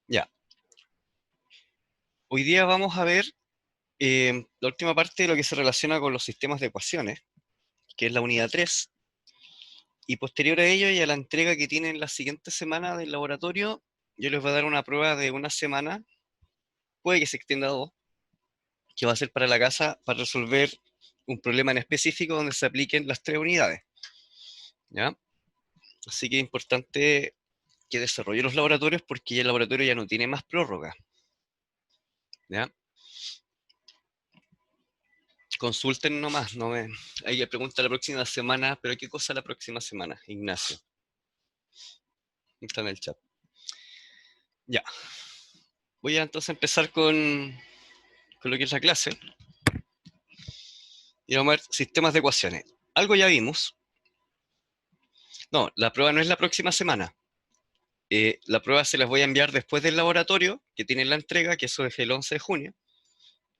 Ya, hoy día vamos a ver la última parte de lo que se relaciona con los sistemas de ecuaciones, que es la unidad 3, y posterior a ello y a la entrega que tienen la siguiente semana del laboratorio, yo les voy a dar una prueba de una semana, puede que se extienda a dos, que va a ser para la casa para resolver un problema en específico donde se apliquen las tres unidades, ¿ya? Así que es importante que desarrolle los laboratorios porque ya el laboratorio ya no tiene más prórroga, ¿ya? Consulten nomás, no me... Hay que preguntar la próxima semana, pero ¿qué cosa la próxima semana, Ignacio? Está en el chat. Ya, voy a entonces empezar con lo que es la clase. Y vamos a ver sistemas de ecuaciones. Algo ya vimos. No, la prueba no es la próxima semana. La prueba se las voy a enviar después del laboratorio, que tienen la entrega, que eso es el 11 de junio.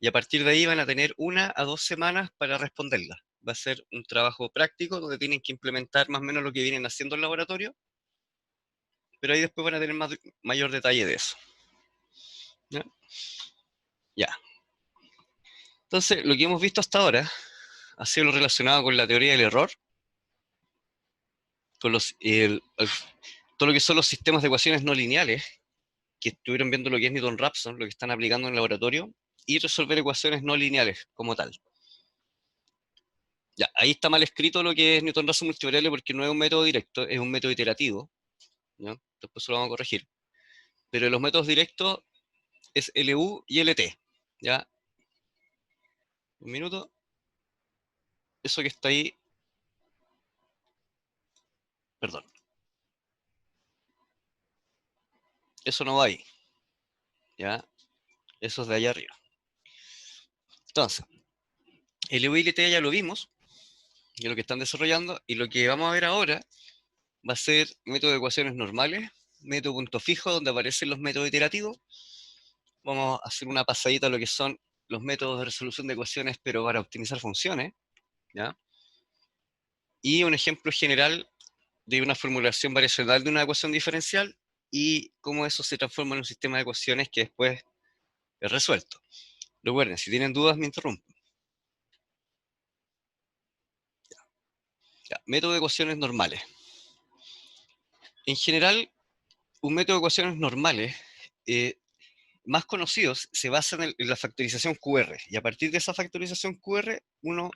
Y a partir de ahí van a tener 1 a 2 semanas para responderla. Va a ser un trabajo práctico donde tienen que implementar más o menos lo que vienen haciendo en el laboratorio, pero ahí después van a tener mayor detalle de eso. ¿Ya? Ya. Entonces, lo que hemos visto hasta ahora ha sido lo relacionado con la teoría del error, con todo lo que son los sistemas de ecuaciones no lineales, que estuvieron viendo lo que es Newton-Raphson, lo que están aplicando en el laboratorio, y resolver ecuaciones no lineales como tal. Ya, ahí está mal escrito lo que es Newton-Raphson multivariable porque no es un método directo, es un método iterativo, ¿ya? Después lo vamos a corregir. Pero los métodos directos es LU y LT, ¿ya? Un minuto. Eso que está ahí, perdón, eso no va ahí, ¿ya? Eso es de allá arriba. Entonces, LU y LT ya lo vimos, y lo que están desarrollando, y lo que vamos a ver ahora va a ser método de ecuaciones normales, método punto fijo, donde aparecen los métodos iterativos. Vamos a hacer una pasadita a lo que son los métodos de resolución de ecuaciones, pero para optimizar funciones, ¿ya? Y un ejemplo general de una formulación variacional de una ecuación diferencial y cómo eso se transforma en un sistema de ecuaciones que después es resuelto. Recuerden, si tienen dudas me interrumpen. Ya, método de ecuaciones normales. En general, un método de ecuaciones normales más conocidos se basan en la factorización QR, y a partir de esa factorización QR uno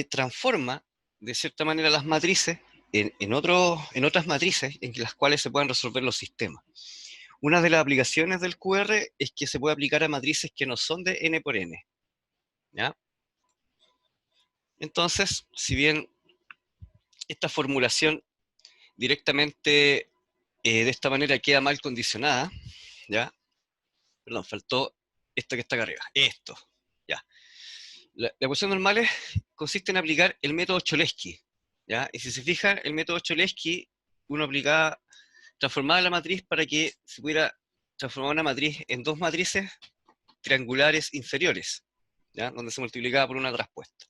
transforma de cierta manera las matrices en otras matrices en las cuales se pueden resolver los sistemas. Una de las aplicaciones del QR es que se puede aplicar a matrices que no son de n por n, ¿ya? Entonces, si bien esta formulación directamente de esta manera queda mal condicionada, ¿ya? Perdón, faltó esto que está acá arriba, esto, ¿ya? La ecuación normal consiste en aplicar el método Cholesky, ¿ya? Y si se fijan, el método Cholesky, uno aplicaba, transformaba la matriz para que se pudiera transformar una matriz en dos matrices triangulares inferiores, ¿ya? Donde se multiplicaba por una traspuesta.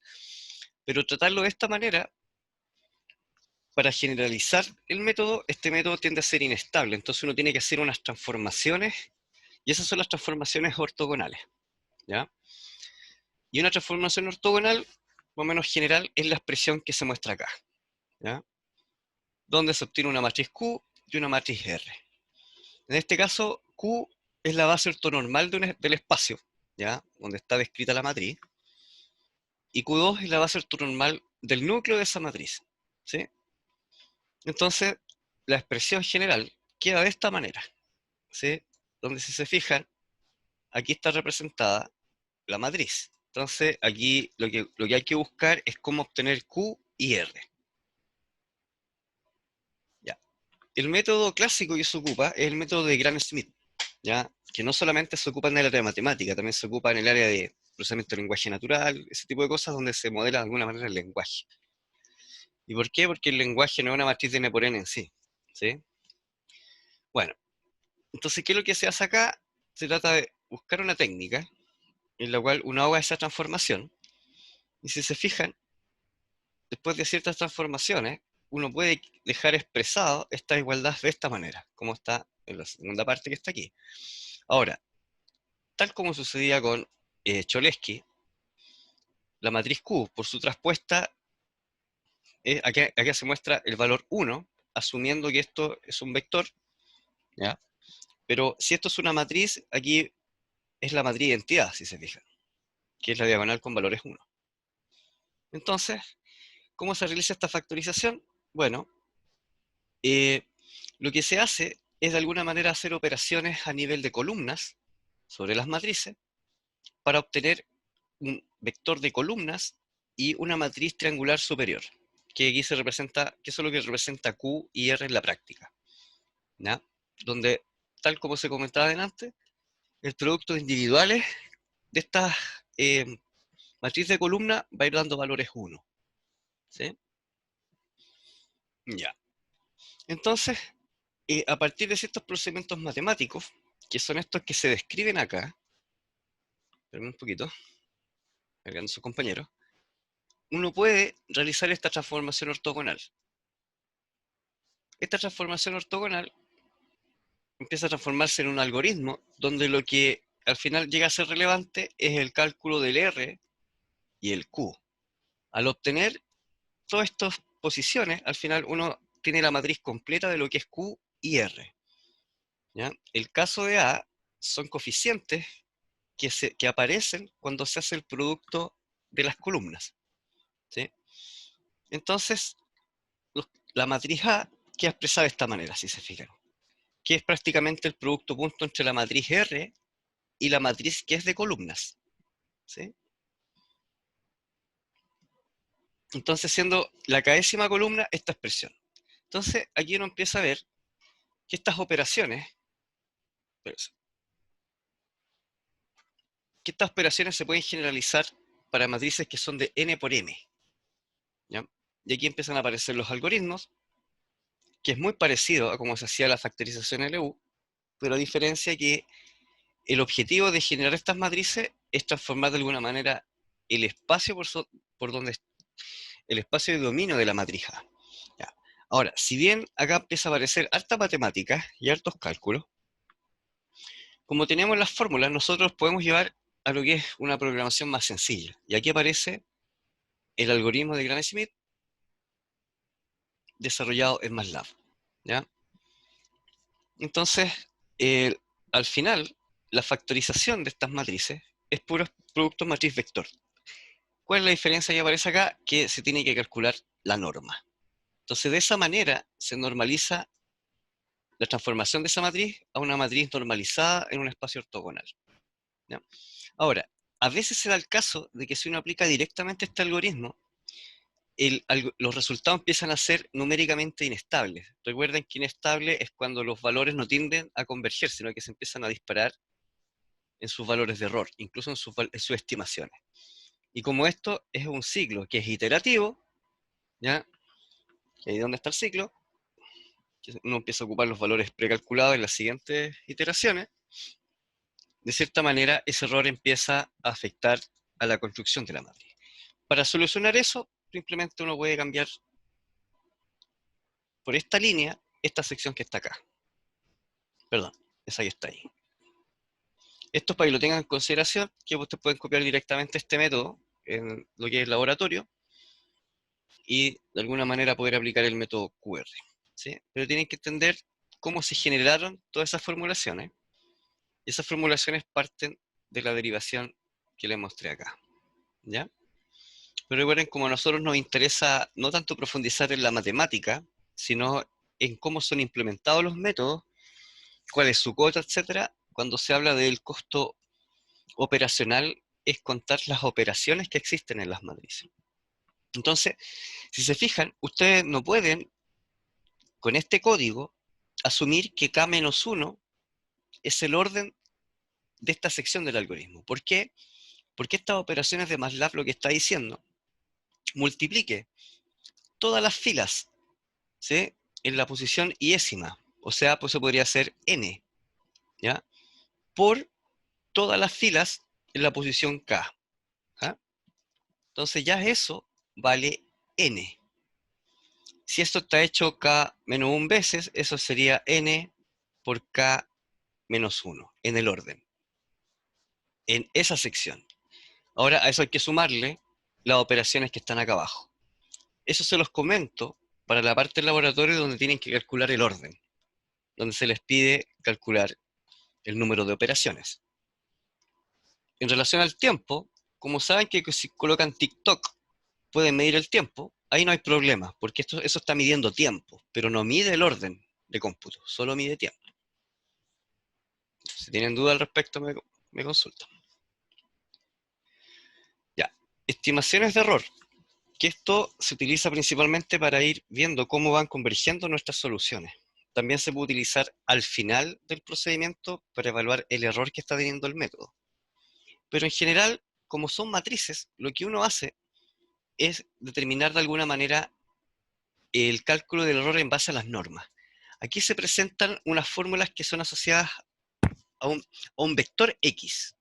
Pero tratarlo de esta manera, para generalizar el método, este método tiende a ser inestable, entonces uno tiene que hacer unas transformaciones, y esas son las transformaciones ortogonales, ¿ya? Y una transformación ortogonal, más o menos general, es la expresión que se muestra acá, ¿ya? Donde se obtiene una matriz Q y una matriz R. En este caso, Q es la base ortonormal del espacio, ¿ya? Donde está descrita la matriz, y Q2 es la base ortonormal del núcleo de esa matriz, ¿sí? Entonces, la expresión general queda de esta manera, ¿sí? Donde si se fijan, aquí está representada la matriz. Entonces, aquí lo que hay que buscar es cómo obtener Q y R. ¿Ya? El método clásico que se ocupa es el método de Gram-Schmidt, ¿ya? Que no solamente se ocupa en el área de matemática, también se ocupa en el área de procesamiento de lenguaje natural, ese tipo de cosas donde se modela de alguna manera el lenguaje. ¿Y por qué? Porque el lenguaje no es una matriz de n por n en sí, ¿sí? Bueno, entonces, ¿qué es lo que se hace acá? Se trata de buscar una técnica en la cual uno haga esa transformación, y si se fijan, después de ciertas transformaciones, uno puede dejar expresado esta igualdad de esta manera, como está en la segunda parte que está aquí. Ahora, tal como sucedía con Cholesky, la matriz Q, por su traspuesta, acá se muestra el valor 1, asumiendo que esto es un vector, ¿ya? Pero si esto es una matriz, aquí es la matriz identidad, si se fijan, que es la diagonal con valores 1. Entonces, ¿cómo se realiza esta factorización? Bueno, lo que se hace es de alguna manera hacer operaciones a nivel de columnas sobre las matrices para obtener un vector de columnas y una matriz triangular superior, que aquí se representa, que eso es lo que representa Q y R en la práctica, ¿ya? Donde, tal como se comentaba delante, el producto de individuales de estas matriz de columna va a ir dando valores 1, ¿sí? Ya. Entonces, a partir de ciertos procedimientos matemáticos, que son estos que se describen acá, espérame un poquito, cargando sus compañeros, uno puede realizar esta transformación ortogonal. Esta transformación ortogonal empieza a transformarse en un algoritmo donde lo que al final llega a ser relevante es el cálculo del R y el Q. Al obtener todas estas posiciones, al final uno tiene la matriz completa de lo que es Q y R, ¿ya? El caso de A son coeficientes que aparecen cuando se hace el producto de las columnas, ¿sí? Entonces, la matriz A queda expresada de esta manera, si se fijan, que es prácticamente el producto punto entre la matriz R y la matriz que es de columnas, ¿sí? Entonces, siendo la késima columna esta expresión. Entonces, aquí uno empieza a ver que estas operaciones, se pueden generalizar para matrices que son de n por m, ¿ya? Y aquí empiezan a aparecer los algoritmos, que es muy parecido a cómo se hacía la factorización LU, pero a diferencia que el objetivo de generar estas matrices es transformar de alguna manera el espacio por donde el espacio de dominio de la matriz A. Ya. Ahora, si bien acá empieza a aparecer harta matemática y hartos cálculos, como tenemos las fórmulas, nosotros podemos llevar a lo que es una programación más sencilla. Y aquí aparece el algoritmo de Gram-Schmidt desarrollado en MATLAB, ¿ya? Entonces, al final, la factorización de estas matrices es puro producto matriz-vector. ¿Cuál es la diferencia que aparece acá? Que se tiene que calcular la norma. Entonces, de esa manera se normaliza la transformación de esa matriz a una matriz normalizada en un espacio ortogonal, ¿ya? Ahora, a veces se da el caso de que si uno aplica directamente este algoritmo, los resultados empiezan a ser numéricamente inestables. Recuerden que inestable es cuando los valores no tienden a converger, sino que se empiezan a disparar en sus valores de error, incluso en sus estimaciones. Y como esto es un ciclo que es iterativo, ¿ya? Y ahí donde está el ciclo, uno empieza a ocupar los valores precalculados en las siguientes iteraciones, de cierta manera ese error empieza a afectar a la construcción de la matriz. Para solucionar eso, simplemente uno puede cambiar por esta línea, esta sección que está acá. Perdón, esa que está ahí. Esto es para que lo tengan en consideración, que ustedes pueden copiar directamente este método en lo que es laboratorio y de alguna manera poder aplicar el método QR, ¿sí? Pero tienen que entender cómo se generaron todas esas formulaciones. Y esas formulaciones parten de la derivación que les mostré acá, ¿ya? Pero recuerden, como a nosotros nos interesa no tanto profundizar en la matemática, sino en cómo son implementados los métodos, cuál es su cota, etcétera. Cuando se habla del costo operacional, es contar las operaciones que existen en las matrices. Entonces, si se fijan, ustedes no pueden, con este código, asumir que K-1 es el orden de esta sección del algoritmo. ¿Por qué? Porque estas operaciones de MATLAB lo que está diciendo, multiplique todas las filas, ¿sí?, en la posición iésima, o sea, pues eso podría ser n, ¿ya?, por todas las filas en la posición k, ¿ja? Entonces ya eso vale n. Si esto está hecho k menos 1 veces, eso sería n por k menos 1, en el orden, en esa sección. Ahora a eso hay que sumarle las operaciones que están acá abajo. Eso se los comento para la parte del laboratorio donde tienen que calcular el orden, donde se les pide calcular el número de operaciones. En relación al tiempo, como saben que si colocan TikTok pueden medir el tiempo, ahí no hay problema, porque eso está midiendo tiempo, pero no mide el orden de cómputo, solo mide tiempo. Si tienen duda al respecto, me consultan. Ya, estimaciones de error, que esto se utiliza principalmente para ir viendo cómo van convergiendo nuestras soluciones. También se puede utilizar al final del procedimiento para evaluar el error que está teniendo el método. Pero en general, como son matrices, lo que uno hace es determinar de alguna manera el cálculo del error en base a las normas. Aquí se presentan unas fórmulas que son asociadas a un vector X,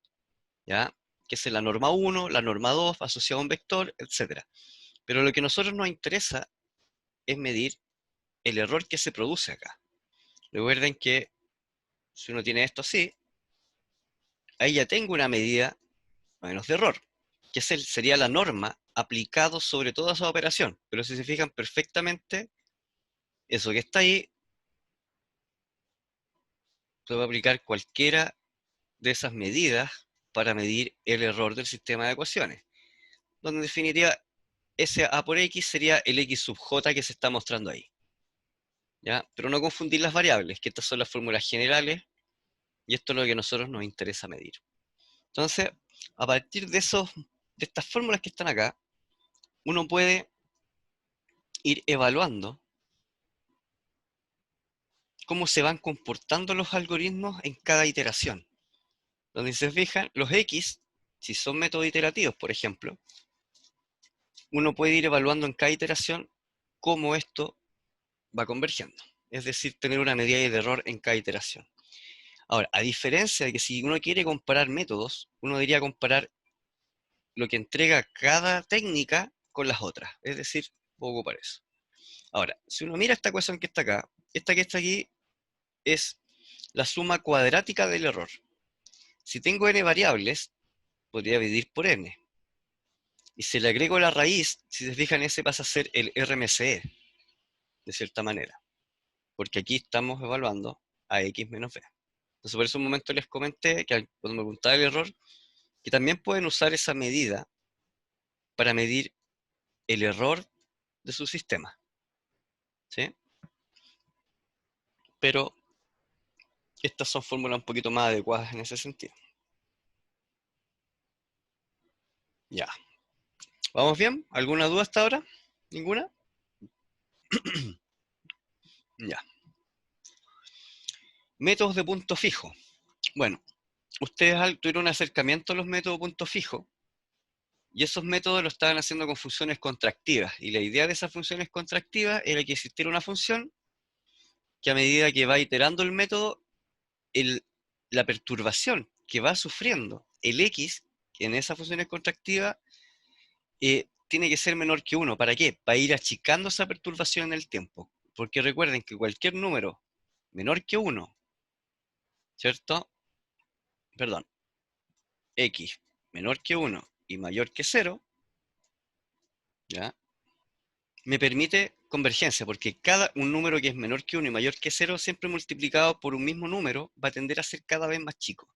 ¿ya? Que es la norma 1, la norma 2, asociada a un vector, etc. Pero lo que a nosotros nos interesa es medir el error que se produce acá. Recuerden que si uno tiene esto así, ahí ya tengo una medida menos de error, que sería la norma aplicado sobre toda esa operación. Pero si se fijan perfectamente, eso que está ahí, se va a aplicar cualquiera de esas medidas para medir el error del sistema de ecuaciones, donde en definitiva ese a por x sería el x sub j que se está mostrando ahí. ¿Ya? Pero no confundir las variables, que estas son las fórmulas generales, y esto es lo que a nosotros nos interesa medir. Entonces, a partir de estas fórmulas que están acá, uno puede ir evaluando cómo se van comportando los algoritmos en cada iteración. Donde si se fijan, los X, si son métodos iterativos, por ejemplo, uno puede ir evaluando en cada iteración cómo esto va convergiendo. Es decir, tener una medida de error en cada iteración. Ahora, a diferencia de que si uno quiere comparar métodos, uno debería comparar lo que entrega cada técnica con las otras. Es decir, puedo ocupar eso. Ahora, si uno mira esta ecuación que está acá, esta que está aquí es la suma cuadrática del error. Si tengo n variables, podría dividir por n. Y si le agrego la raíz, si se fijan, ese pasa a ser el RMCE, de cierta manera. Porque aquí estamos evaluando a x menos b. Entonces, por eso un momento les comenté, que cuando me preguntaba el error, que también pueden usar esa medida para medir el error de su sistema. ¿Sí? Pero estas son fórmulas un poquito más adecuadas en ese sentido. Ya. ¿Vamos bien? ¿Alguna duda hasta ahora? ¿Ninguna? Ya. Métodos de punto fijo. Bueno, ustedes tuvieron un acercamiento a los métodos de punto fijo y esos métodos lo estaban haciendo con funciones contractivas. Y la idea de esas funciones contractivas era que existiera una función que a medida que va iterando el método, la perturbación que va sufriendo el X en esas funciones contractivas tiene que ser menor que 1. ¿Para qué? Para ir achicando esa perturbación en el tiempo. Porque recuerden que cualquier número menor que 1, ¿cierto? Perdón, X menor que 1 y mayor que 0, ¿ya? Me permite convergencia, porque un número que es menor que 1 y mayor que 0, siempre multiplicado por un mismo número, va a tender a ser cada vez más chico.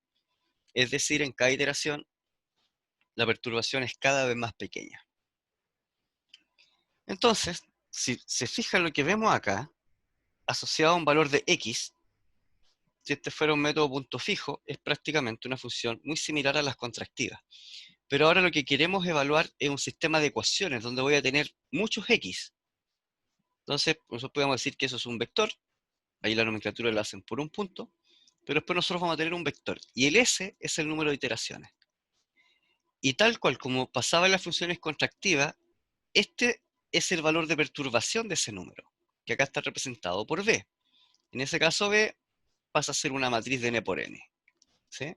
Es decir, en cada iteración, la perturbación es cada vez más pequeña. Entonces, si se fijan lo que vemos acá, asociado a un valor de x, si este fuera un método punto fijo, es prácticamente una función muy similar a las contractivas. Pero ahora lo que queremos evaluar es un sistema de ecuaciones donde voy a tener muchos x. Entonces, nosotros podemos decir que eso es un vector, ahí la nomenclatura la hacen por un punto, pero después nosotros vamos a tener un vector, y el s es el número de iteraciones. Y tal cual como pasaba en las funciones contractivas, este es el valor de perturbación de ese número, que acá está representado por b. En ese caso b pasa a ser una matriz de n por n, ¿sí?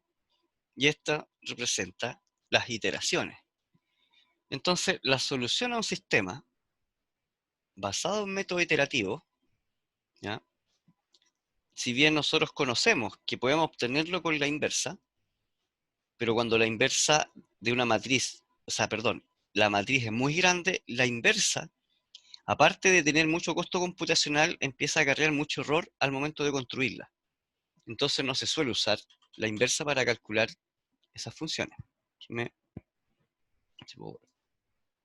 Y esta representa las iteraciones. Entonces, la solución a un sistema basado en método iterativo, ¿ya? Si bien nosotros conocemos que podemos obtenerlo con la inversa, pero cuando la inversa de una matriz, o sea, perdón, la matriz es muy grande, la inversa, aparte de tener mucho costo computacional, empieza a acarrear mucho error al momento de construirla. Entonces no se suele usar la inversa para calcular esas funciones.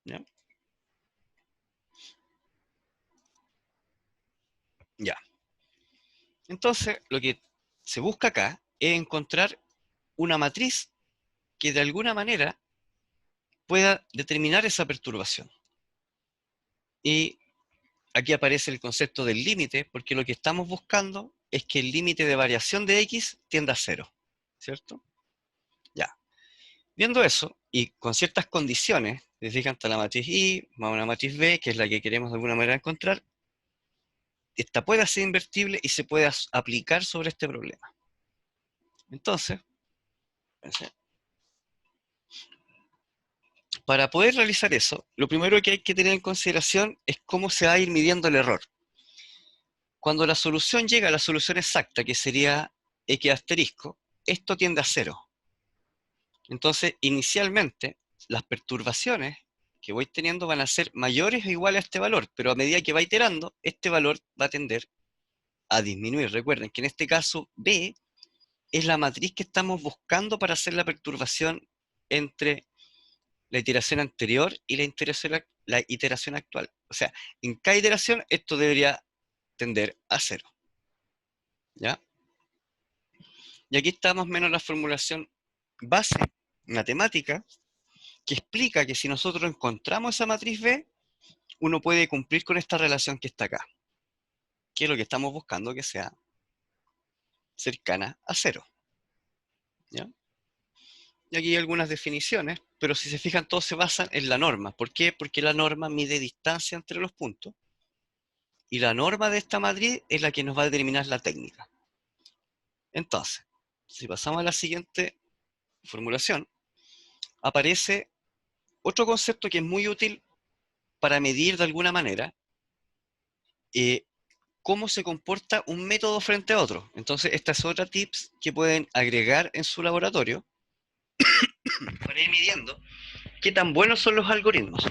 ¿Ya? Ya. Entonces, lo que se busca acá es encontrar una matriz que de alguna manera pueda determinar esa perturbación. Y aquí aparece el concepto del límite, porque lo que estamos buscando es que el límite de variación de X tienda a cero, ¿cierto? Ya. Viendo eso, y con ciertas condiciones, les dije hasta la matriz I más una matriz B, que es la que queremos de alguna manera encontrar, esta puede ser invertible y se puede aplicar sobre este problema. Entonces, para poder realizar eso, lo primero que hay que tener en consideración es cómo se va a ir midiendo el error. Cuando la solución llega a la solución exacta, que sería X asterisco, esto tiende a cero. Entonces, inicialmente, las perturbaciones que voy teniendo van a ser mayores o iguales a este valor, pero a medida que va iterando, este valor va a tender a disminuir. Recuerden que en este caso, B es la matriz que estamos buscando para hacer la perturbación entre la iteración anterior y la iteración actual. O sea, en cada iteración esto debería tender a cero. ¿Ya? Y aquí está más o menos la formulación base matemática que explica que si nosotros encontramos esa matriz B, uno puede cumplir con esta relación que está acá, que es lo que estamos buscando que sea cercana a cero. ¿Ya? Y aquí hay algunas definiciones, pero si se fijan, todos se basan en la norma. ¿Por qué? Porque la norma mide distancia entre los puntos. Y la norma de esta matriz es la que nos va a determinar la técnica. Entonces, si pasamos a la siguiente formulación, aparece otro concepto que es muy útil para medir de alguna manera cómo se comporta un método frente a otro. Entonces, esta es otra tips que pueden agregar en su laboratorio para ir midiendo qué tan buenos son los algoritmos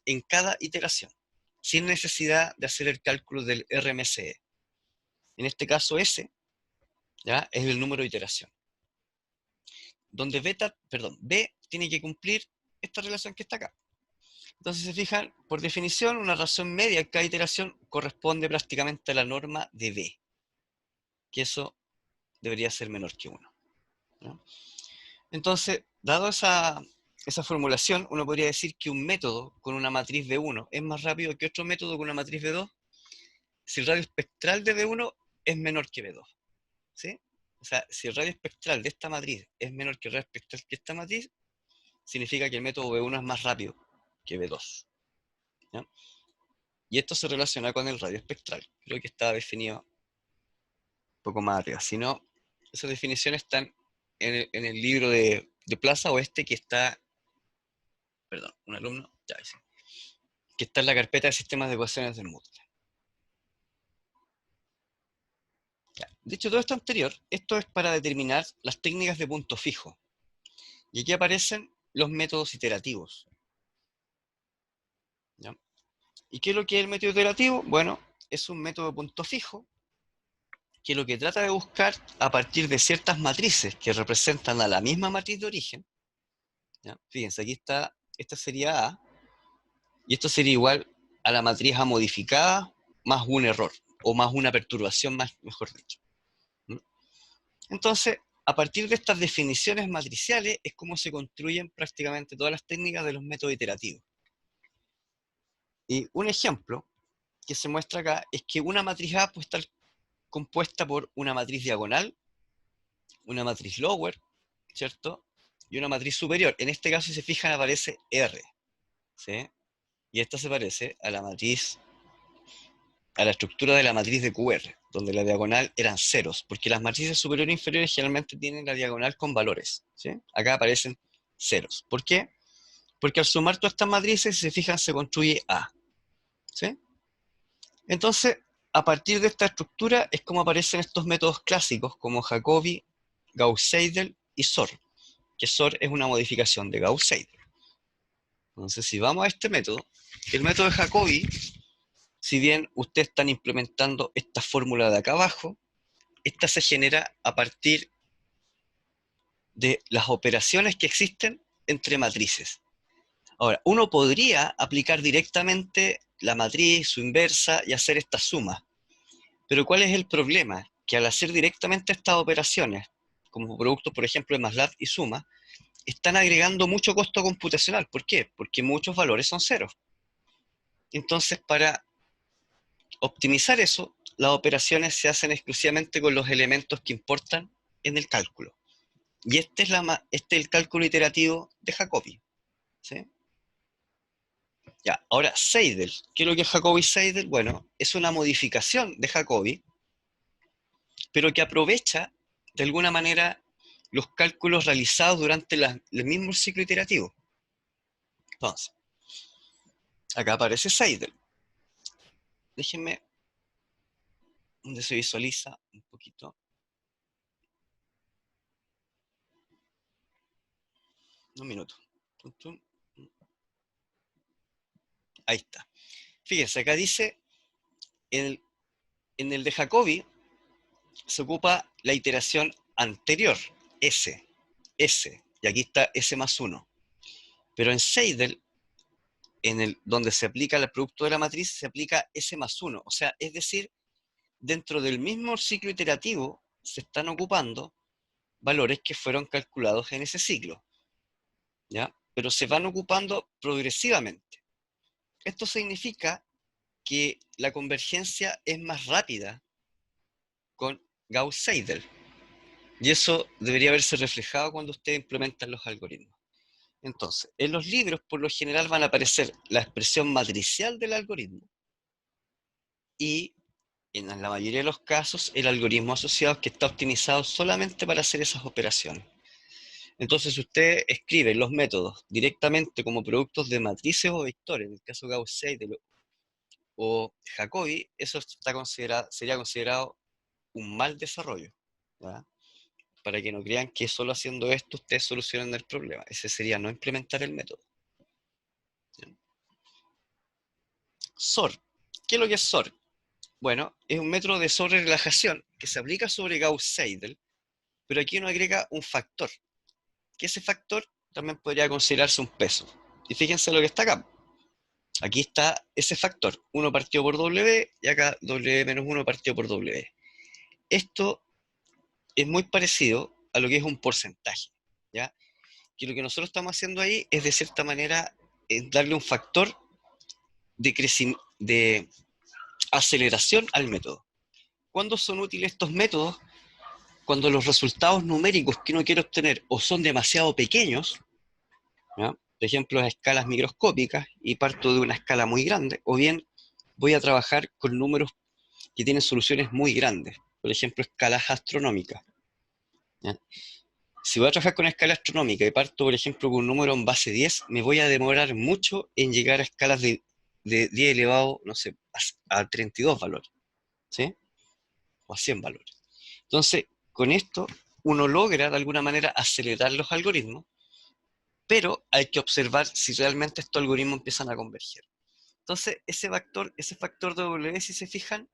en cada iteración, sin necesidad de hacer el cálculo del RMSE. En este caso, S, ¿ya?, es el número de iteración. Donde B tiene que cumplir esta relación que está acá. Entonces, se fijan, por definición, una razón media en cada iteración corresponde prácticamente a la norma de B, que eso debería ser menor que 1. ¿No? Entonces, dado esa formulación, uno podría decir que un método con una matriz B1 es más rápido que otro método con una matriz B2 si el radio espectral de B1 es menor que B2. ¿Sí? O sea, si el radio espectral de esta matriz es menor que el radio espectral de esta matriz, significa que el método B1 es más rápido que B2. ¿Ya? Y esto se relaciona con el radio espectral. Creo que está definido un poco más arriba. Si no, esas definiciones están en el libro de Plaza Oeste que está, perdón, un alumno, ya dice, que está en la carpeta de sistemas de ecuaciones del Moodle. Ya. Dicho todo esto anterior, esto es para determinar las técnicas de punto fijo. Y aquí aparecen los métodos iterativos. ¿Ya? ¿Y qué es lo que es el método iterativo? Bueno, es un método de punto fijo que lo que trata de buscar a partir de ciertas matrices que representan a la misma matriz de origen. ¿Ya? Fíjense, aquí está, esta sería A, y esto sería igual a la matriz A modificada más un error, o más una perturbación, mejor dicho. ¿Mm? Entonces, a partir de estas definiciones matriciales es como se construyen prácticamente todas las técnicas de los métodos iterativos. Y un ejemplo que se muestra acá es que una matriz A puede estar compuesta por una matriz diagonal, una matriz lower, ¿cierto? Y una matriz superior. En este caso, si se fijan, aparece R, ¿sí? Y esta se parece a la matriz, a la estructura de la matriz de QR, donde la diagonal eran ceros, porque las matrices superiores e inferiores generalmente tienen la diagonal con valores, ¿sí? Acá aparecen ceros. ¿Por qué? Porque al sumar todas estas matrices, si se fijan, se construye A, ¿sí? Entonces, a partir de esta estructura es como aparecen estos métodos clásicos como Jacobi, Gauss-Seidel y SOR, que SOR es una modificación de Gauss-Seidel. Entonces, si vamos a este método, el método de Jacobi, si bien ustedes están implementando esta fórmula de acá abajo, esta se genera a partir de las operaciones que existen entre matrices. Ahora, uno podría aplicar directamente la matriz, su inversa y hacer esta suma. Pero ¿cuál es el problema? Que al hacer directamente estas operaciones, como productos, por ejemplo, de MATLAB y suma, están agregando mucho costo computacional. ¿Por qué? Porque muchos valores son ceros. Entonces, para optimizar eso, las operaciones se hacen exclusivamente con los elementos que importan en el cálculo. Y este es el cálculo iterativo de Jacobi. ¿Sí? Ya, ahora Seidel. ¿Qué es lo que es Jacobi-Seidel? Bueno, es una modificación de Jacobi, pero que aprovecha de alguna manera los cálculos realizados durante el mismo ciclo iterativo. Entonces, acá aparece Seidel. Déjenme donde se visualiza un poquito. Un minuto. Ahí está. Fíjense, acá dice, en el de Jacobi se ocupa la iteración anterior, S, y aquí está S más 1. Pero en Seidel, donde se aplica el producto de la matriz, se aplica S más 1. O sea, es decir, dentro del mismo ciclo iterativo se están ocupando valores que fueron calculados en ese ciclo, ¿ya? Pero se van ocupando progresivamente. Esto significa que la convergencia es más rápida con Gauss-Seidel, y eso debería verse reflejado cuando ustedes implementan los algoritmos. Entonces, en los libros por lo general van a aparecer la expresión matricial del algoritmo y en la mayoría de los casos el algoritmo asociado que está optimizado solamente para hacer esas operaciones. Entonces, si usted escribe los métodos directamente como productos de matrices o vectores, en el caso de Gauss-Seidel o Jacobi, eso sería considerado un mal desarrollo, ¿verdad? Para que no crean que solo haciendo esto ustedes solucionan el problema. Ese sería no implementar el método. ¿Sí? SOR. ¿Qué es lo que es SOR? Bueno, es un método de sobre-relajación que se aplica sobre Gauss-Seidel, pero aquí uno agrega un factor, que ese factor también podría considerarse un peso. Y fíjense lo que está acá. Aquí está ese factor, 1 partido por W, y acá W menos 1 partido por W. Esto es muy parecido a lo que es un porcentaje, ¿ya? Que lo que nosotros estamos haciendo ahí es de cierta manera darle un factor de aceleración al método. ¿Cuándo son útiles estos métodos? Cuando los resultados numéricos que uno quiere obtener o son demasiado pequeños, ¿ya? Por ejemplo, a escalas microscópicas, y parto de una escala muy grande, o bien voy a trabajar con números que tienen soluciones muy grandes, por ejemplo, escalas astronómicas, ¿ya? Si voy a trabajar con escala astronómica y parto, por ejemplo, con un número en base 10, me voy a demorar mucho en llegar a escalas de 10 elevado, no sé, a 32 valores, ¿sí? O a 100 valores. Entonces, con esto, uno logra de alguna manera acelerar los algoritmos, pero hay que observar si realmente estos algoritmos empiezan a converger. Entonces, ese factor de W, si se fijan,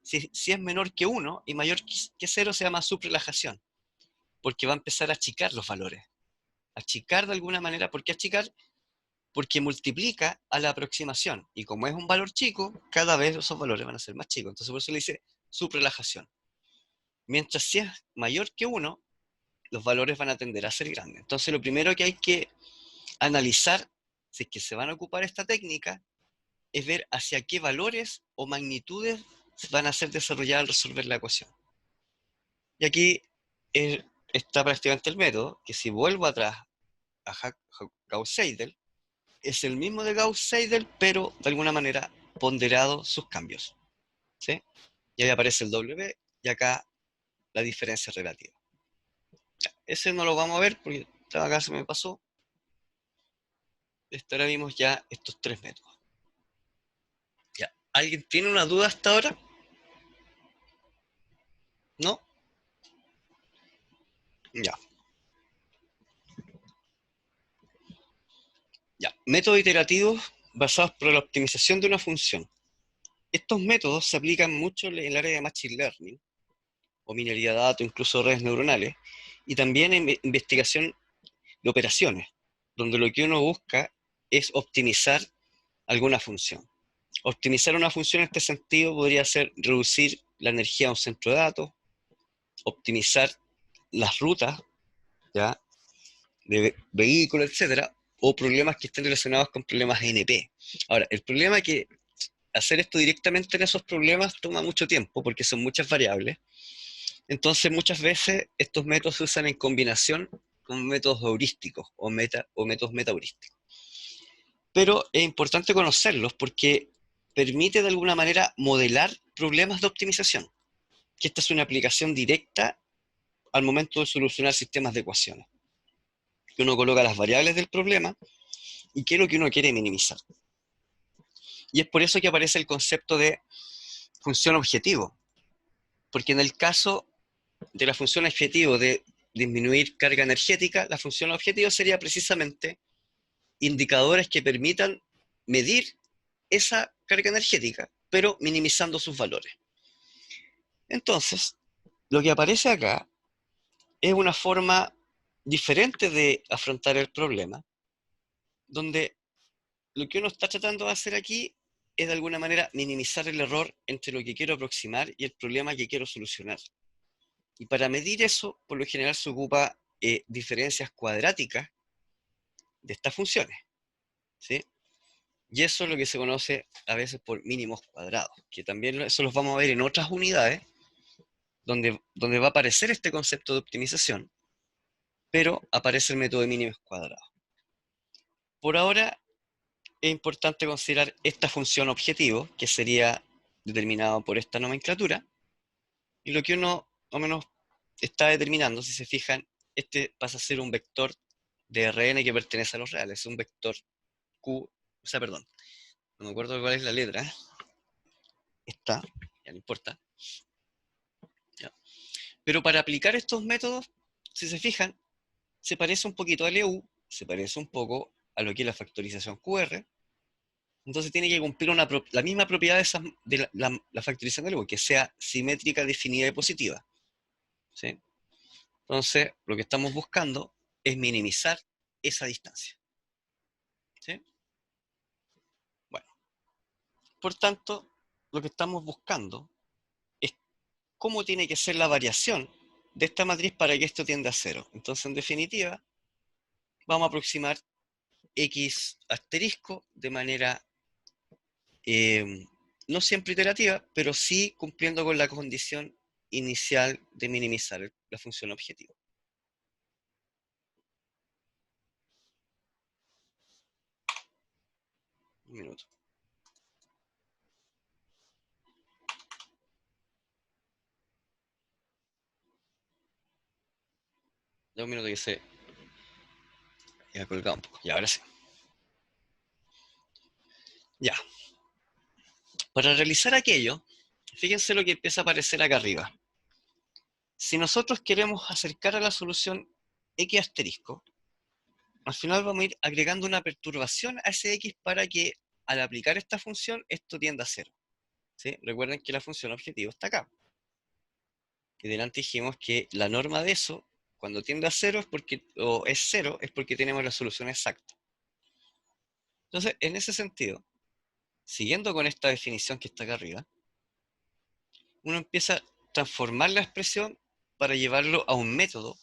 si es menor que 1 y mayor que 0, se llama subrelajación, porque va a empezar a achicar los valores. Achicar de alguna manera, ¿por qué achicar? Porque multiplica a la aproximación, y como es un valor chico, cada vez esos valores van a ser más chicos. Entonces, por eso le dice subrelajación. Mientras si es mayor que 1, los valores van a tender a ser grandes. Entonces, lo primero que hay que analizar, si es que se van a ocupar esta técnica, es ver hacia qué valores o magnitudes van a ser desarrolladas al resolver la ecuación. Y aquí está prácticamente el método, que si vuelvo atrás a Gauss-Seidel, es el mismo de Gauss-Seidel, pero de alguna manera ponderado sus cambios, ¿sí? Y ahí aparece el W y acá la diferencia relativa. Ese no lo vamos a ver porque acá se me pasó. Ahora vimos ya estos tres métodos. Ya. ¿Alguien tiene una duda hasta ahora? ¿No? Ya. Ya. Métodos iterativos basados por la optimización de una función. Estos métodos se aplican mucho en el área de Machine Learning, o minería de datos, incluso redes neuronales, y también en investigación de operaciones, donde lo que uno busca es optimizar alguna función. Optimizar una función en este sentido podría ser reducir la energía de un centro de datos, optimizar las rutas, ¿ya?, de vehículos, etcétera, o problemas que estén relacionados con problemas NP. Ahora, el problema es que hacer esto directamente en esos problemas toma mucho tiempo porque son muchas variables. Entonces, muchas veces estos métodos se usan en combinación con métodos heurísticos o métodos metaheurísticos. Pero es importante conocerlos porque permite de alguna manera modelar problemas de optimización, que esta es una aplicación directa al momento de solucionar sistemas de ecuaciones. Que uno coloca las variables del problema y qué es lo que uno quiere minimizar. Y es por eso que aparece el concepto de función objetivo, porque en el caso de la función objetivo de disminuir carga energética, la función objetivo sería precisamente indicadores que permitan medir esa carga energética, pero minimizando sus valores. Entonces, lo que aparece acá es una forma diferente de afrontar el problema, donde lo que uno está tratando de hacer aquí es de alguna manera minimizar el error entre lo que quiero aproximar y el problema que quiero solucionar. Y para medir eso, por lo general se ocupa diferencias cuadráticas de estas funciones, ¿sí? Y eso es lo que se conoce a veces por mínimos cuadrados, que también eso los vamos a ver en otras unidades, donde va a aparecer este concepto de optimización, pero aparece el método de mínimos cuadrados. Por ahora es importante considerar esta función objetivo, que sería determinado por esta nomenclatura, y lo que uno más o menos está determinando, si se fijan, este pasa a ser un vector de Rn que pertenece a los reales, un vector Q, o sea, perdón, no me acuerdo cuál es la letra, está, ya no importa. Ya. Pero para aplicar estos métodos, si se fijan, se parece un poquito a LU, se parece un poco a lo que es la factorización QR, entonces tiene que cumplir la misma propiedad de la factorización de LU, que sea simétrica, definida y positiva, ¿sí? Entonces, lo que estamos buscando es minimizar esa distancia, ¿sí? Bueno, por tanto, lo que estamos buscando es cómo tiene que ser la variación de esta matriz para que esto tienda a cero. Entonces, en definitiva, vamos a aproximar X asterisco de manera no siempre iterativa, pero sí cumpliendo con la condición inicial de minimizar la función objetivo. Un minuto. Ya un minuto que se ha colgado un poco. Ya, ahora sí. Ya. Para realizar aquello, fíjense lo que empieza a aparecer acá arriba. Si nosotros queremos acercar a la solución X asterisco, al final vamos a ir agregando una perturbación a ese X para que al aplicar esta función esto tienda a cero, ¿sí? Recuerden que la función objetivo está acá. Y delante dijimos que la norma de eso, cuando tiende a cero o es cero, es porque tenemos la solución exacta. Entonces, en ese sentido, siguiendo con esta definición que está acá arriba, uno empieza a transformar la expresión para llevarlo a un método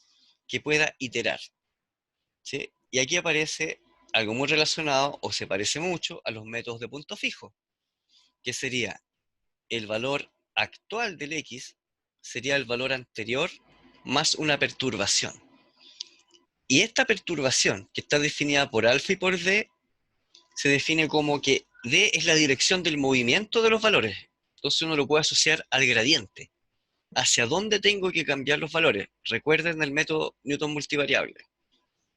que pueda iterar, ¿sí? Y aquí aparece algo muy relacionado, o se parece mucho, a los métodos de punto fijo, que sería el valor actual del X, sería el valor anterior más una perturbación. Y esta perturbación, que está definida por alfa y por d, se define como que d es la dirección del movimiento de los valores. Entonces uno lo puede asociar al gradiente. ¿Hacia dónde tengo que cambiar los valores? Recuerden el método Newton multivariable,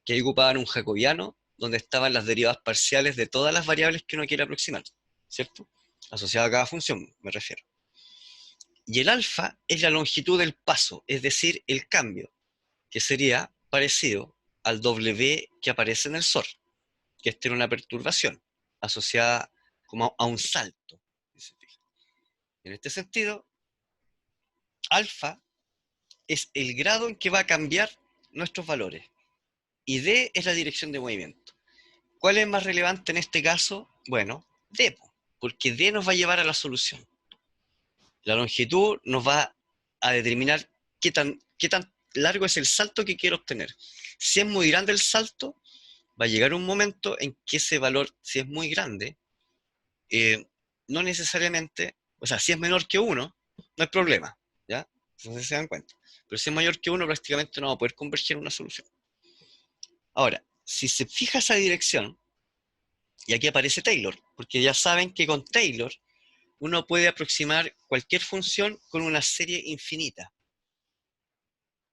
que ahí ocupaban un jacobiano donde estaban las derivadas parciales de todas las variables que uno quiere aproximar, ¿cierto? asociado a cada función, me refiero. Y el alfa es la longitud del paso, es decir, el cambio, que sería parecido al W que aparece en el SOR, que es una perturbación asociada como a un salto. En este sentido, alfa es el grado en que va a cambiar nuestros valores y D es la dirección de movimiento. ¿Cuál es más relevante en este caso? Bueno, D, porque D nos va a llevar a la solución. La longitud nos va a determinar qué tan largo es el salto que quiero obtener. Si es muy grande el salto, va a llegar un momento en que ese valor, si es muy grande, no necesariamente, o sea, si es menor que 1, no hay problema, ¿ya? Entonces se dan cuenta. Pero si es mayor que 1, prácticamente no va a poder converger en una solución. Ahora, si se fija esa dirección, y aquí aparece Taylor, porque ya saben que con Taylor uno puede aproximar cualquier función con una serie infinita,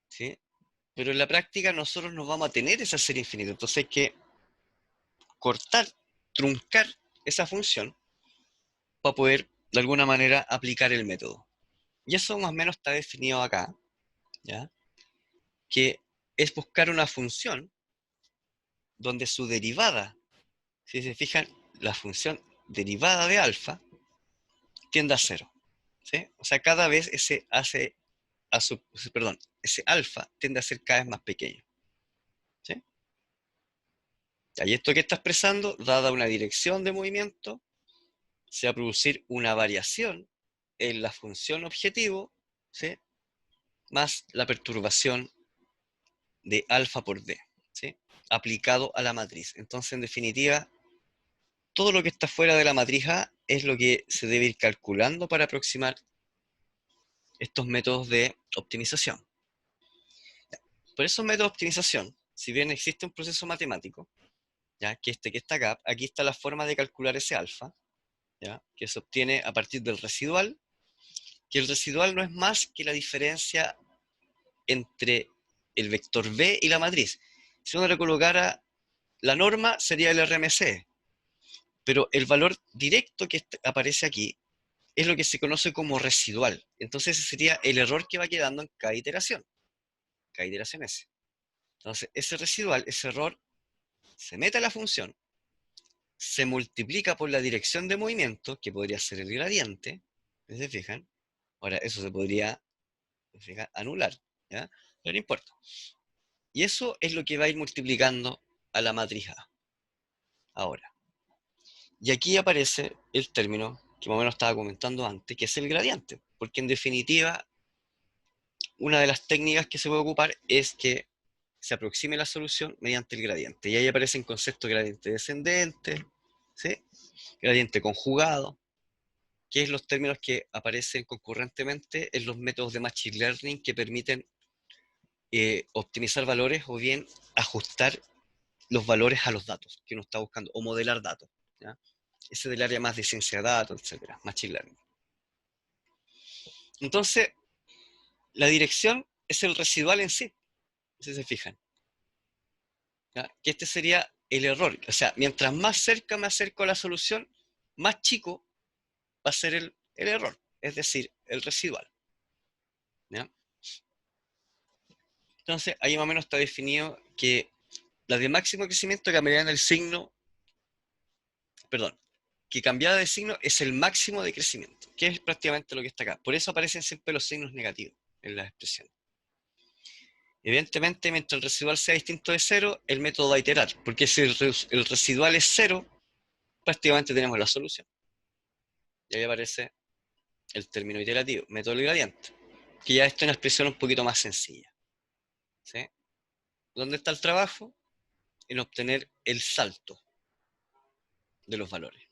¿sí? Pero en la práctica nosotros no vamos a tener esa serie infinita, entonces hay que cortar, truncar esa función para poder de alguna manera aplicar el método. Y eso más o menos está definido acá, ¿ya? Que es buscar una función donde su derivada, si se fijan, la función derivada de alfa tiende a cero, ¿sí? O sea, cada vez ese alfa tiende a ser cada vez más pequeño, ¿sí? Y esto que está expresando, dada una dirección de movimiento, se va a producir una variación en la función objetivo, ¿sí? Más la perturbación de alfa por D, ¿sí? Aplicado a la matriz. Entonces, en definitiva, todo lo que está fuera de la matriz A es lo que se debe ir calculando para aproximar estos métodos de optimización. Por esos métodos de optimización, si bien existe un proceso matemático, ¿ya? Que está acá, aquí está la forma de calcular ese alfa, ¿ya? Que se obtiene a partir del residual, que el residual no es más que la diferencia entre el vector B y la matriz. Si uno le colocara la norma, sería el RMC, pero el valor directo que aparece aquí es lo que se conoce como residual. Entonces ese sería el error que va quedando en cada iteración S. Entonces ese residual, ese error, se mete a la función, se multiplica por la dirección de movimiento, que podría ser el gradiente, ¿se fijan? Ahora, eso se podría, anular, ¿ya? Pero no importa. Y eso es lo que va a ir multiplicando a la matriz A. Ahora, y aquí aparece el término que más o menos estaba comentando antes, que es el gradiente, porque en definitiva, una de las técnicas que se puede ocupar es que se aproxime la solución mediante el gradiente. Y ahí aparecen conceptos de gradiente descendente, ¿sí? Gradiente conjugado, que es los términos que aparecen concurrentemente en los métodos de Machine Learning que permiten optimizar valores o bien ajustar los valores a los datos que uno está buscando o modelar datos, ¿ya? Ese del área más de ciencia de datos, etcétera, Machine Learning. Entonces, la dirección es el residual en sí, si se fijan, ¿ya? Que este sería el error. O sea, mientras más cerca me acerco a la solución, más chico va a ser el error, es decir, el residual, ¿ya? Entonces, ahí más o menos está definido que las de máximo crecimiento cambiarían el signo, perdón, que cambiada de signo es el máximo de crecimiento, que es prácticamente lo que está acá. Por eso aparecen siempre los signos negativos en las expresiones. Evidentemente, mientras el residual sea distinto de cero, el método va a iterar, porque si el residual es cero, prácticamente tenemos la solución. Y ahí aparece el término iterativo, método del gradiente, que ya está en una expresión un poquito más sencilla, ¿sí? ¿Dónde está el trabajo? En obtener el salto de los valores.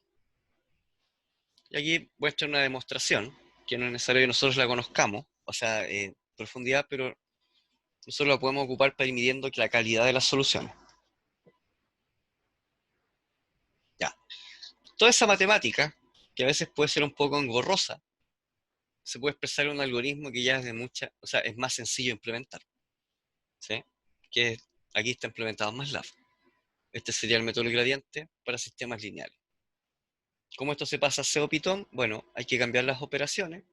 Y aquí muestra una demostración, que no es necesario que nosotros la conozcamos, o sea, en profundidad, pero nosotros la podemos ocupar para ir midiendo la calidad de las soluciones. Ya. Toda esa matemática, que a veces puede ser un poco engorrosa, se puede expresar en un algoritmo que ya es de mucha, o sea, es más sencillo de implementar, ¿sí? Que aquí está implementado en MATLAB. Este sería el método del gradiente para sistemas lineales. ¿Cómo esto se pasa a SEO Python? Bueno, hay que cambiar las operaciones,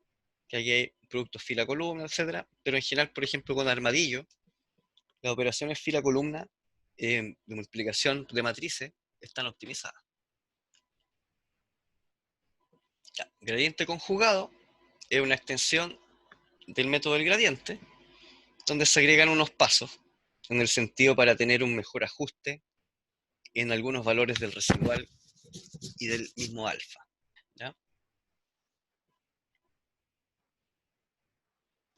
que aquí hay productos fila-columna, etcétera, pero en general, por ejemplo, con Armadillo, las operaciones fila-columna de multiplicación de matrices están optimizadas. Ya, gradiente conjugado es una extensión del método del gradiente, donde se agregan unos pasos en el sentido para tener un mejor ajuste en algunos valores del residual y del mismo alfa. ¿Ya?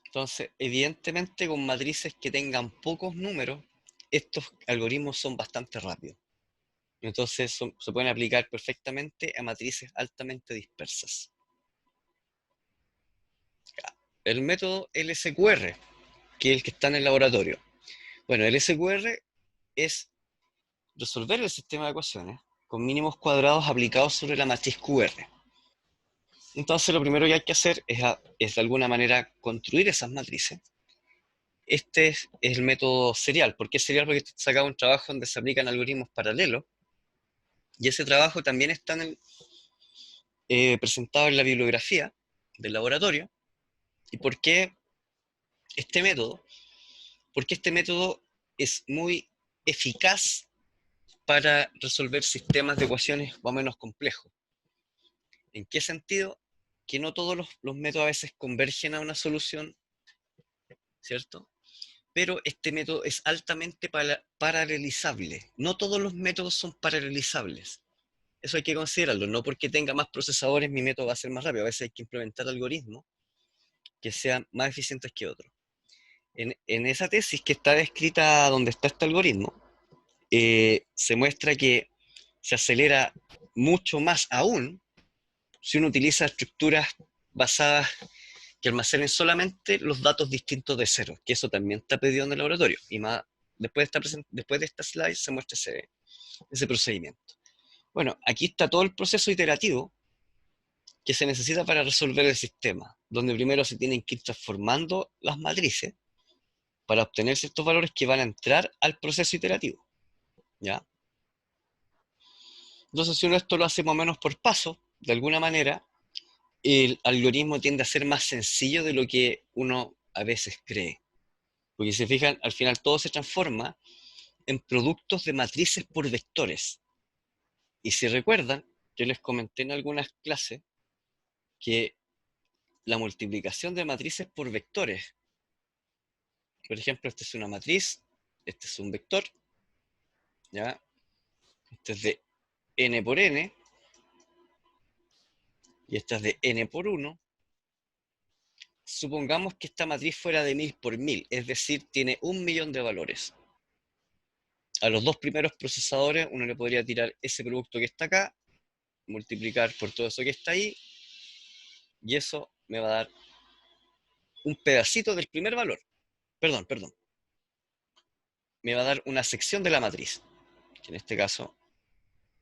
Entonces, evidentemente con matrices que tengan pocos números, estos algoritmos son bastante rápidos. Entonces se pueden aplicar perfectamente a matrices altamente dispersas. El método LSQR, que es el que está en el laboratorio. Bueno, el LSQR es resolver el sistema de ecuaciones con mínimos cuadrados aplicados sobre la matriz QR. Entonces lo primero que hay que hacer es de alguna manera construir esas matrices. Este es el método serial. ¿Por qué serial? Porque se saca un trabajo donde se aplican algoritmos paralelos y ese trabajo también está presentado en la bibliografía del laboratorio. ¿Y por qué este método? Porque este método es muy eficaz para resolver sistemas de ecuaciones más o menos complejos. ¿En qué sentido? Que no todos los métodos a veces convergen a una solución, ¿cierto? Pero este método es altamente paralelizable. No todos los métodos son paralelizables. Eso hay que considerarlo. No porque tenga más procesadores mi método va a ser más rápido. A veces hay que implementar algoritmos que sean más eficientes que otros. En esa tesis que está descrita donde está este algoritmo, se muestra que se acelera mucho más aún si uno utiliza estructuras basadas que almacenen solamente los datos distintos de cero, que eso también está pedido en el laboratorio. Y más, después de esta slide se muestra ese procedimiento. Bueno, aquí está todo el proceso iterativo que se necesita para resolver el sistema, donde primero se tienen que ir transformando las matrices para obtener ciertos valores que van a entrar al proceso iterativo. ¿Ya? Entonces, si uno esto lo hace más o menos por paso, de alguna manera, el algoritmo tiende a ser más sencillo de lo que uno a veces cree. Porque si se fijan, al final todo se transforma en productos de matrices por vectores. Y si recuerdan, yo les comenté en algunas clases que la multiplicación de matrices por vectores, por ejemplo, esta es una matriz, este es un vector, ¿ya? Este es de n por n, y esta es de n por 1. Supongamos que esta matriz fuera de 1000 por 1000, es decir, tiene 1.000.000 de valores. A los dos primeros procesadores uno le podría tirar ese producto que está acá, multiplicar por todo eso que está ahí, y eso me va a dar un pedacito del primer valor. Perdón. Me va a dar una sección de la matriz, que en este caso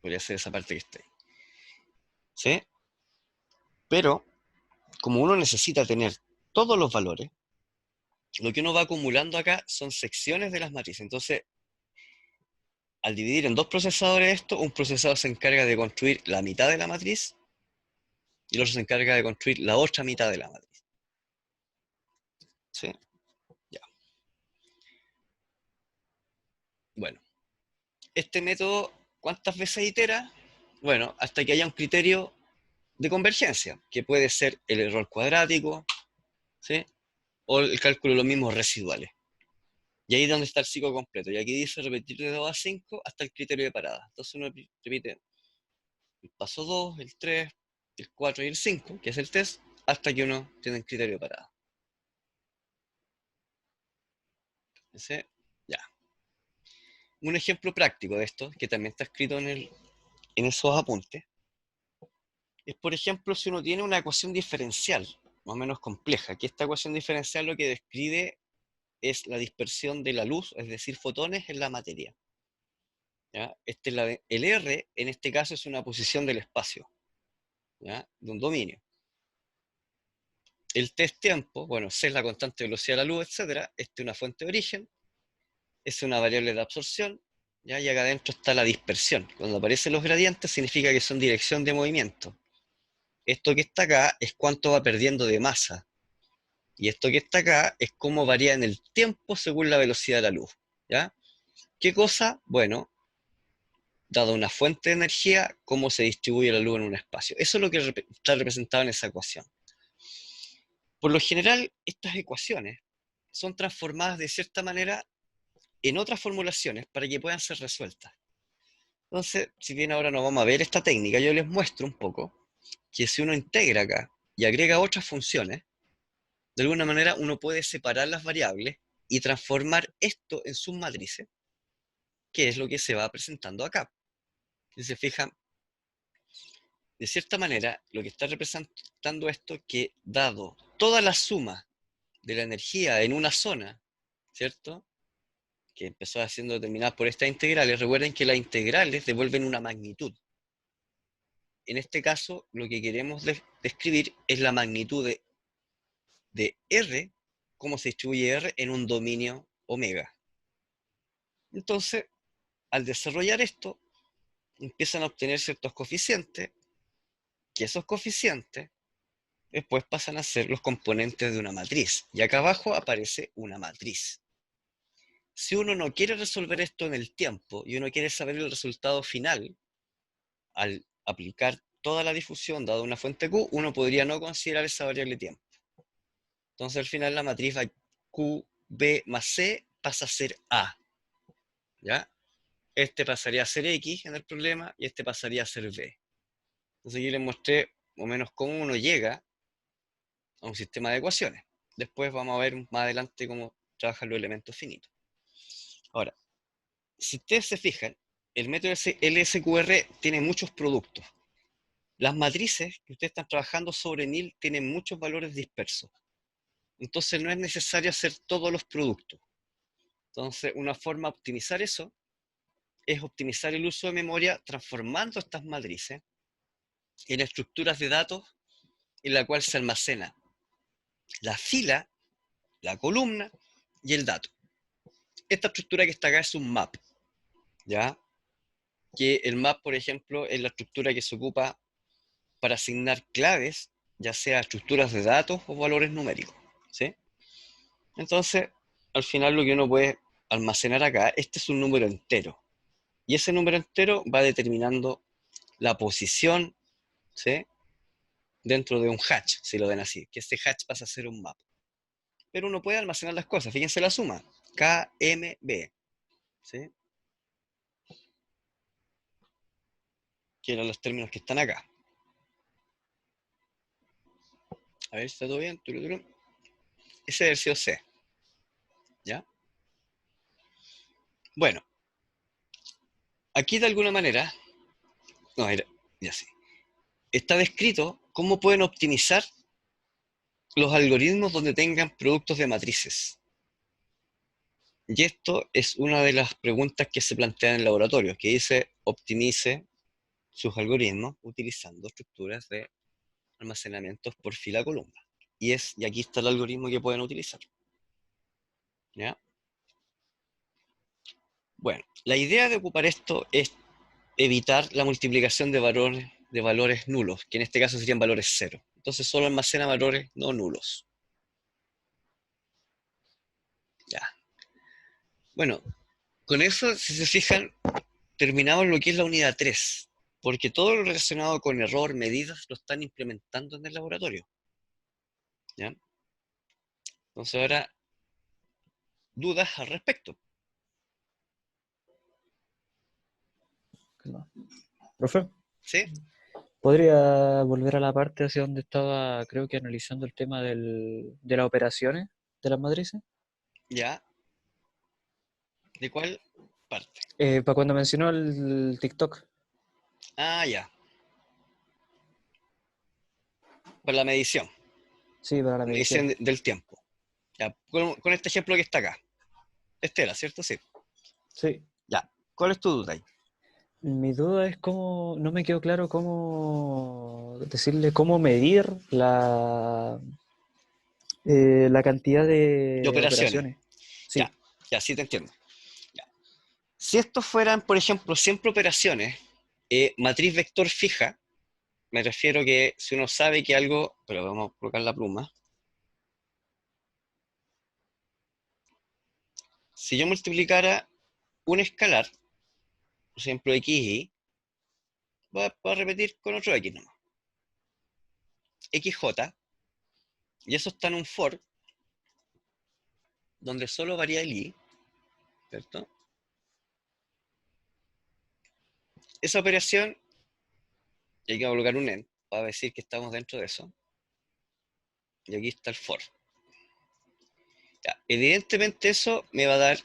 podría ser esa parte que está ahí. ¿Sí? Pero, como uno necesita tener todos los valores, lo que uno va acumulando acá son secciones de las matrices. Entonces, al dividir en dos procesadores esto, un procesador se encarga de construir la mitad de la matriz y el otro se encarga de construir la otra mitad de la matriz. ¿Sí? Ya. Bueno, este método, ¿cuántas veces itera? Bueno, hasta que haya un criterio de convergencia, que puede ser el error cuadrático, ¿sí? O el cálculo de los mismos residuales. Y ahí es donde está el ciclo completo. Y aquí dice repetir de 2 a 5 hasta el criterio de parada. Entonces uno repite el paso 2, el 3, el 4 y el 5, que es el test, hasta que uno tiene el criterio de parada. ¿Sí? Ya. Un ejemplo práctico de esto, que también está escrito en esos apuntes, es por ejemplo si uno tiene una ecuación diferencial, más o menos compleja, que esta ecuación diferencial lo que describe es la dispersión de la luz, es decir, fotones en la materia. ¿Ya? El R en este caso es una posición del espacio, ¿ya? De un dominio. El test tiempo, bueno, C es la constante de velocidad de la luz, etcétera. Este es una fuente de origen, es una variable de absorción, ¿ya? Y acá adentro está la dispersión. Cuando aparecen los gradientes significa que son dirección de movimiento. Esto que está acá es cuánto va perdiendo de masa. Y esto que está acá es cómo varía en el tiempo según la velocidad de la luz. ¿Ya? ¿Qué cosa? Bueno, dado una fuente de energía, cómo se distribuye la luz en un espacio. Eso es lo que está representado en esa ecuación. Por lo general, estas ecuaciones son transformadas de cierta manera en otras formulaciones para que puedan ser resueltas. Entonces, si bien ahora no vamos a ver esta técnica, yo les muestro un poco que si uno integra acá y agrega otras funciones, de alguna manera uno puede separar las variables y transformar esto en sus matrices, que es lo que se va presentando acá. Si se fijan, de cierta manera, lo que está representando esto, que dado toda la suma de la energía en una zona, ¿cierto? Que empezó siendo determinada por estas integrales, recuerden que las integrales devuelven una magnitud. En este caso, lo que queremos describir es la magnitud de R, cómo se distribuye R en un dominio omega. Entonces, al desarrollar esto, empiezan a obtener ciertos coeficientes, que esos coeficientes después pasan a ser los componentes de una matriz. Y acá abajo aparece una matriz. Si uno no quiere resolver esto en el tiempo y uno quiere saber el resultado final, al aplicar toda la difusión dada una fuente Q, uno podría no considerar esa variable tiempo. Entonces al final la matriz va Q, B más C pasa a ser A. ¿Ya? Este pasaría a ser X en el problema y este pasaría a ser B. Entonces aquí les mostré más o menos cómo uno llega a un sistema de ecuaciones. Después vamos a ver más adelante cómo trabajan los elementos finitos. Ahora, si ustedes se fijan, el método LSQR tiene muchos productos. Las matrices que ustedes están trabajando sobre NIL tienen muchos valores dispersos. Entonces no es necesario hacer todos los productos. Entonces una forma de optimizar eso es optimizar el uso de memoria transformando estas matrices en estructuras de datos en la cual se almacena la fila, la columna y el dato. Esta estructura que está acá es un map, ¿ya? Que el map, por ejemplo, es la estructura que se ocupa para asignar claves, ya sea estructuras de datos o valores numéricos, ¿sí? Entonces, al final lo que uno puede almacenar acá, este es un número entero, y ese número entero va determinando la posición, ¿sí? Dentro de un hatch, si lo ven así, que este hatch pasa a ser un map. Pero uno puede almacenar las cosas, fíjense la suma, KMB, ¿sí? Que eran los términos que están acá. A ver, ¿está todo bien? Tururú. Ese es el sido C, ¿ya? Bueno, aquí de alguna manera, no, era, ya sí, está descrito cómo pueden optimizar los algoritmos donde tengan productos de matrices. Y esto es una de las preguntas que se plantean en el laboratorio, que dice optimice sus algoritmos utilizando estructuras de almacenamientos por fila columna. Y aquí está el algoritmo que pueden utilizar. ¿Ya? Bueno, la idea de ocupar esto es evitar la multiplicación de valores nulos, que en este caso serían valores cero. Entonces solo almacena valores no nulos. Ya. Bueno, con eso, si se fijan, terminamos lo que es la unidad 3, porque todo lo relacionado con error, medidas, lo están implementando en el laboratorio. ¿Ya? Entonces ahora, dudas al respecto. Profe, ¿Sí? ¿podría volver a la parte hacia donde estaba, creo que analizando el tema de las operaciones de las matrices? ¿Ya? ¿De cuál parte? Para cuando mencionó el TikTok. Ah, ya. Para la medición. Sí, para la La medición. medición del tiempo. Ya. Con este ejemplo que está acá. Este era, ¿cierto? Sí. Sí. Ya. ¿Cuál es tu duda ahí? Mi duda es cómo, no me quedó claro cómo decirle cómo medir la cantidad De de operaciones. operaciones. Ya. Sí, Ya, sí te entiendo. Ya. Si estos fueran, por ejemplo, siempre operaciones, matriz vector fija, me refiero que si uno sabe que algo, pero vamos a colocar la pluma, si yo multiplicara un escalar, por ejemplo, x, y, voy a repetir con otro x nomás, xj, y eso está en un for, donde solo varía el i, ¿cierto? Esa operación, y aquí voy a colocar un end, para decir que estamos dentro de eso, y aquí está el for. Ya, evidentemente eso me va a dar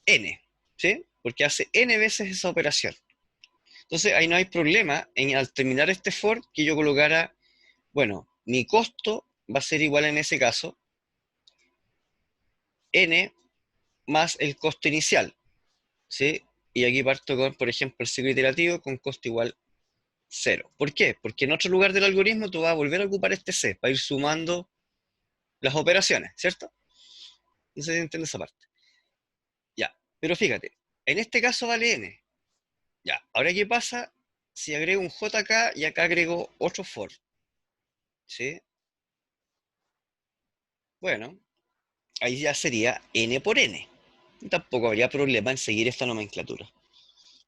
n, ¿sí? Porque hace n veces esa operación. Entonces ahí no hay problema en al terminar este for que yo colocara, bueno, mi costo va a ser igual en ese caso, n más el costo inicial, ¿sí? Y aquí parto con, por ejemplo, el ciclo iterativo con costo igual 0. ¿Por qué? Porque en otro lugar del algoritmo tú vas a volver a ocupar este c para ir sumando las operaciones, ¿cierto? No sé si entiendes esa parte. Ya, pero fíjate, en este caso vale n. Ya, ahora ¿qué pasa si agrego un j acá y acá agrego otro for? ¿Sí? Bueno, ahí ya sería n por n. Y tampoco habría problema en seguir esta nomenclatura.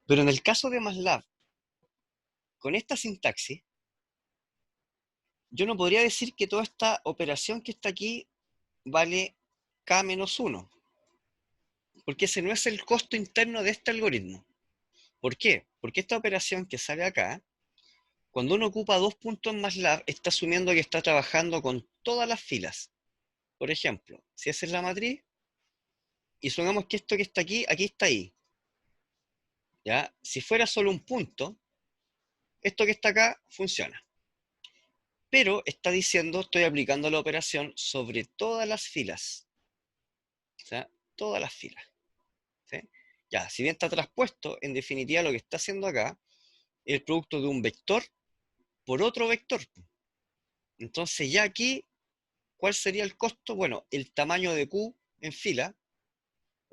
Pero en el caso de MATLAB, con esta sintaxis, yo no podría decir que toda esta operación que está aquí vale k menos 1, porque ese no es el costo interno de este algoritmo. ¿Por qué? Porque esta operación que sale acá, cuando uno ocupa dos puntos en MATLAB, está asumiendo que está trabajando con todas las filas. Por ejemplo, si esa es la matriz, y supongamos que esto que está aquí está ahí. ¿Ya? Si fuera solo un punto, esto que está acá funciona. Pero está diciendo, estoy aplicando la operación sobre todas las filas. O sea, todas las filas. ¿Sí? Ya, si bien está traspuesto, en definitiva lo que está haciendo acá es el producto de un vector por otro vector. Entonces ya aquí, ¿cuál sería el costo? Bueno, el tamaño de Q en fila,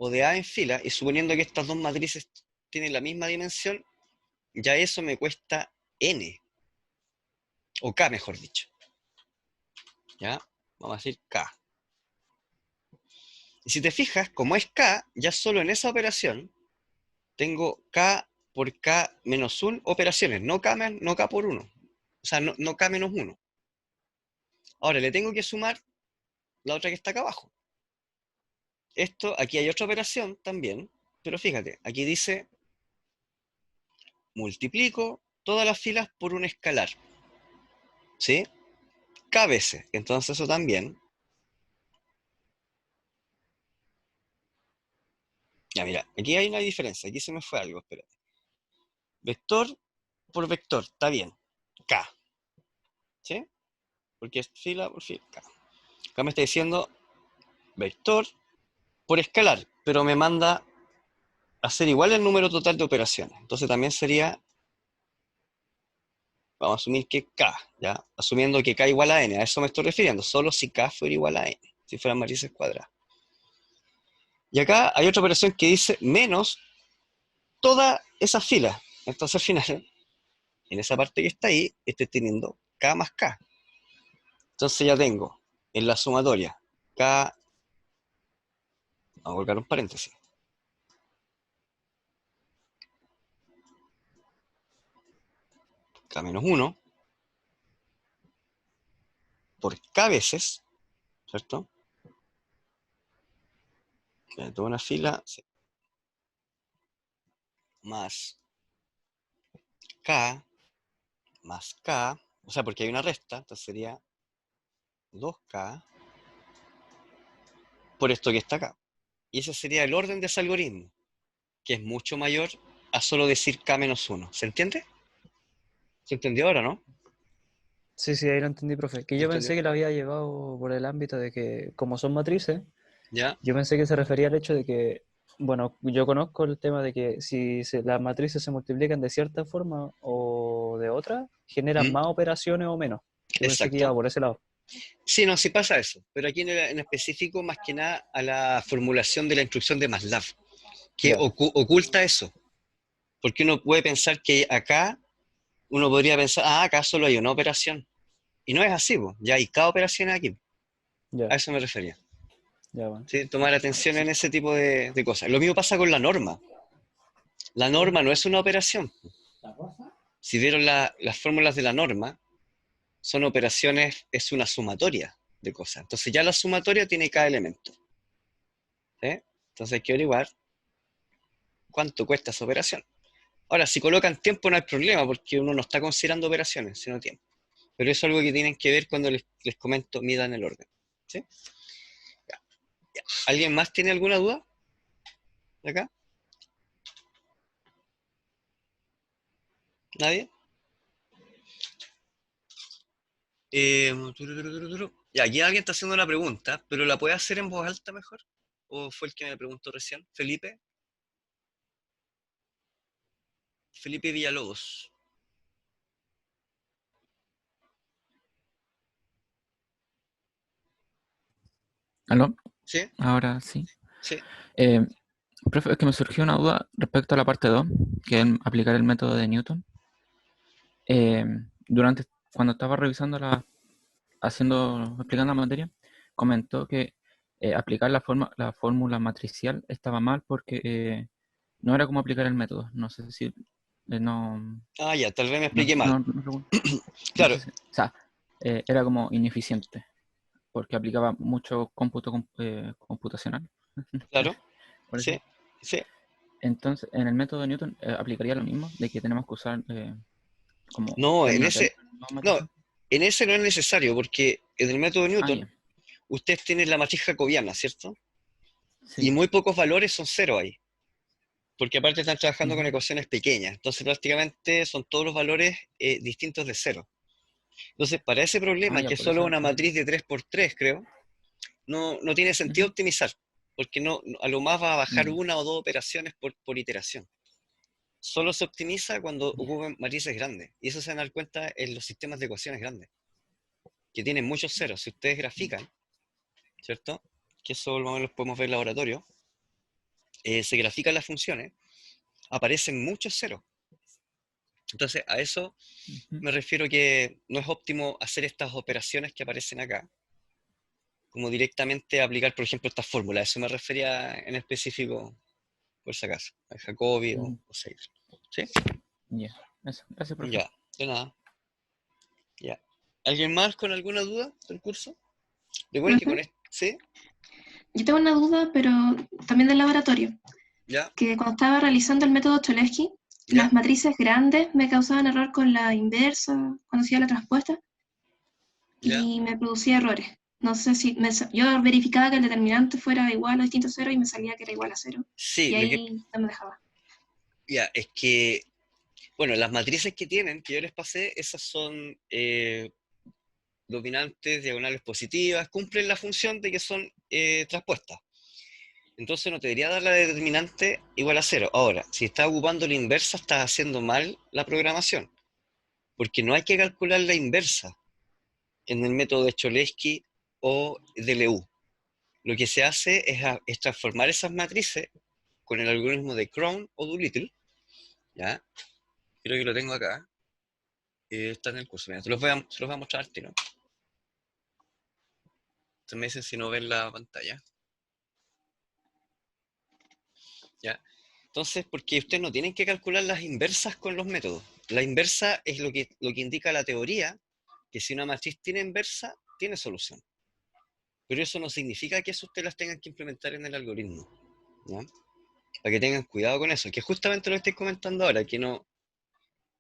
o de A en fila, y suponiendo que estas dos matrices tienen la misma dimensión, ya eso me cuesta N, o K mejor dicho. ¿Ya? Vamos a decir K. Y si te fijas, como es K, ya solo en esa operación tengo K por K menos 1 operaciones, no K por 1. O sea, no K menos 1. Ahora le tengo que sumar la otra que está acá abajo. Esto, aquí hay otra operación también, pero fíjate, aquí dice multiplico todas las filas por un escalar. ¿Sí? K veces. Entonces eso también. Ya, mira, aquí hay una diferencia. Aquí se me fue algo, espérate. Vector por vector, está bien. K. ¿Sí? Porque es fila por fila. K. Acá me está diciendo vector por escalar, pero me manda a hacer igual el número total de operaciones. Entonces también sería, vamos a asumir que K, ¿ya? Asumiendo que K igual a N, a eso me estoy refiriendo, solo si K fuera igual a N, si fueran matrices cuadradas. Y acá hay otra operación que dice menos toda esa fila. Entonces al final, en esa parte que está ahí, estoy teniendo K más K. Entonces ya tengo en la sumatoria K, vamos a colocar un paréntesis, K menos 1 por K veces, ¿cierto? Toda una fila, sí, más K más K, o sea, porque hay una resta, entonces sería 2K por esto que está acá. Y ese sería el orden de ese algoritmo, que es mucho mayor a solo decir K menos 1. ¿Se entiende? ¿Se entendió ahora, no? Sí, sí, ahí lo entendí, profe. Que ¿Se yo pensé entendió? que lo había llevado por el ámbito de que, como son matrices, ¿Ya? yo pensé que se refería al hecho de que, bueno, yo conozco el tema de que si las matrices se multiplican de cierta forma o de otra, generan ¿Mm? más operaciones o menos. Yo pensé que iba Exacto. por ese lado. Sí, no, sí pasa eso. Pero aquí en específico, más que nada, a la formulación de la instrucción de MATLAB, que Ya, oculta eso. Porque uno puede pensar que acá, uno podría pensar, acá solo hay una operación. Y no es así, po. Ya hay cada operación aquí. ya, A eso me refería. ya, bueno. ¿Sí? Tomar atención en ese tipo de cosas. Lo mismo pasa con la norma. La norma no es una operación. Si vieron las fórmulas de la norma, son operaciones, es una sumatoria de cosas. Entonces ya la sumatoria tiene cada elemento. ¿Sí? Entonces hay que averiguar cuánto cuesta esa operación. Ahora, si colocan tiempo no hay problema, porque uno no está considerando operaciones, sino tiempo. Pero eso es algo que tienen que ver cuando les comento, midan el orden. ¿Sí? Ya, ya. ¿Alguien más tiene alguna duda de acá? ¿Nadie? Ya, aquí alguien está haciendo una pregunta, pero ¿la puede hacer en voz alta mejor? ¿O fue el que me preguntó recién? ¿Felipe? Felipe Villalobos. ¿Aló? ¿Sí? Ahora sí. ¿Sí? Eh, Profe, es que me surgió una duda respecto a la parte 2, que es aplicar el método de Newton. Eh, cuando estaba revisando explicando la materia, comentó que aplicar la fórmula matricial estaba mal porque no era como aplicar el método. No sé si no, Ya, tal vez me no, expliqué mal. no Claro, sé si, o sea, era como ineficiente porque aplicaba mucho cómputo computacional. claro. Por Sí, eso. sí. Entonces, en el método de Newton aplicaría lo mismo, de que tenemos que usar como No, en términos ese, dentro de la nueva no, matriz. en ese no es necesario, porque en el método de Ah, Newton, ya, ustedes tienen la matriz jacobiana, ¿cierto? Y sí. muy pocos valores son cero ahí, porque aparte están trabajando con Ujú, ecuaciones pequeñas, entonces prácticamente son todos los valores distintos de cero. Entonces, para ese ah, problema, ya, que es por solo eso. una matriz de 3 por 3 creo, no tiene sentido Ujú, optimizar, porque a lo más va a bajar ya, una o dos operaciones por iteración. Solo se optimiza cuando ya, ocupen matrices grandes, y eso se van a dar cuenta en los sistemas de ecuaciones grandes, que tienen muchos ceros. Si ustedes grafican, ¿cierto? Que eso más o menos lo podemos ver en laboratorio, se grafican las funciones, aparecen muchos ceros. Entonces, a eso ujú, me refiero que no es óptimo hacer estas operaciones que aparecen acá, como directamente aplicar, por ejemplo, estas fórmulas. Eso me refería en específico, por si acaso, a Jacobi ujú, o Seidel. ¿Sí? ya. Eso, gracias, profe. Ya, de nada. Ya. ¿Alguien más con alguna duda del curso? Recuerden que Profe, con esto, ¿sí? yo tengo una duda, pero también del laboratorio, Ya, que cuando estaba realizando el método Cholesky, ya, las matrices grandes me causaban error con la inversa, cuando hacía la transpuesta, ya. y me producía errores. No sé si yo verificaba que el determinante fuera igual o distinto a cero y me salía que era igual a cero. Sí, Y ahí no me dejaba. ya, es que, bueno, las matrices que tienen, que yo les pasé, esas son dominantes, diagonales positivas, cumplen la función de que son transpuestas. Entonces no te debería dar la determinante igual a cero. Ahora, si estás ocupando la inversa, estás haciendo mal la programación, porque no hay que calcular la inversa en el método de Cholesky o de LU. Lo que se hace es transformar esas matrices con el algoritmo de Cron o Doolittle, ¿ya? Creo que lo tengo acá, está en el curso. Mira, se los voy a mostrar al tiro. Ustedes me dicen si no ven la pantalla, ¿ya? Entonces, porque ustedes no tienen que calcular las inversas con los métodos. La inversa es lo que indica la teoría, que si una matriz tiene inversa, tiene solución. Pero eso no significa que eso ustedes las tengan que implementar en el algoritmo, ¿ya? Para que tengan cuidado con eso, que justamente lo estoy comentando ahora, que no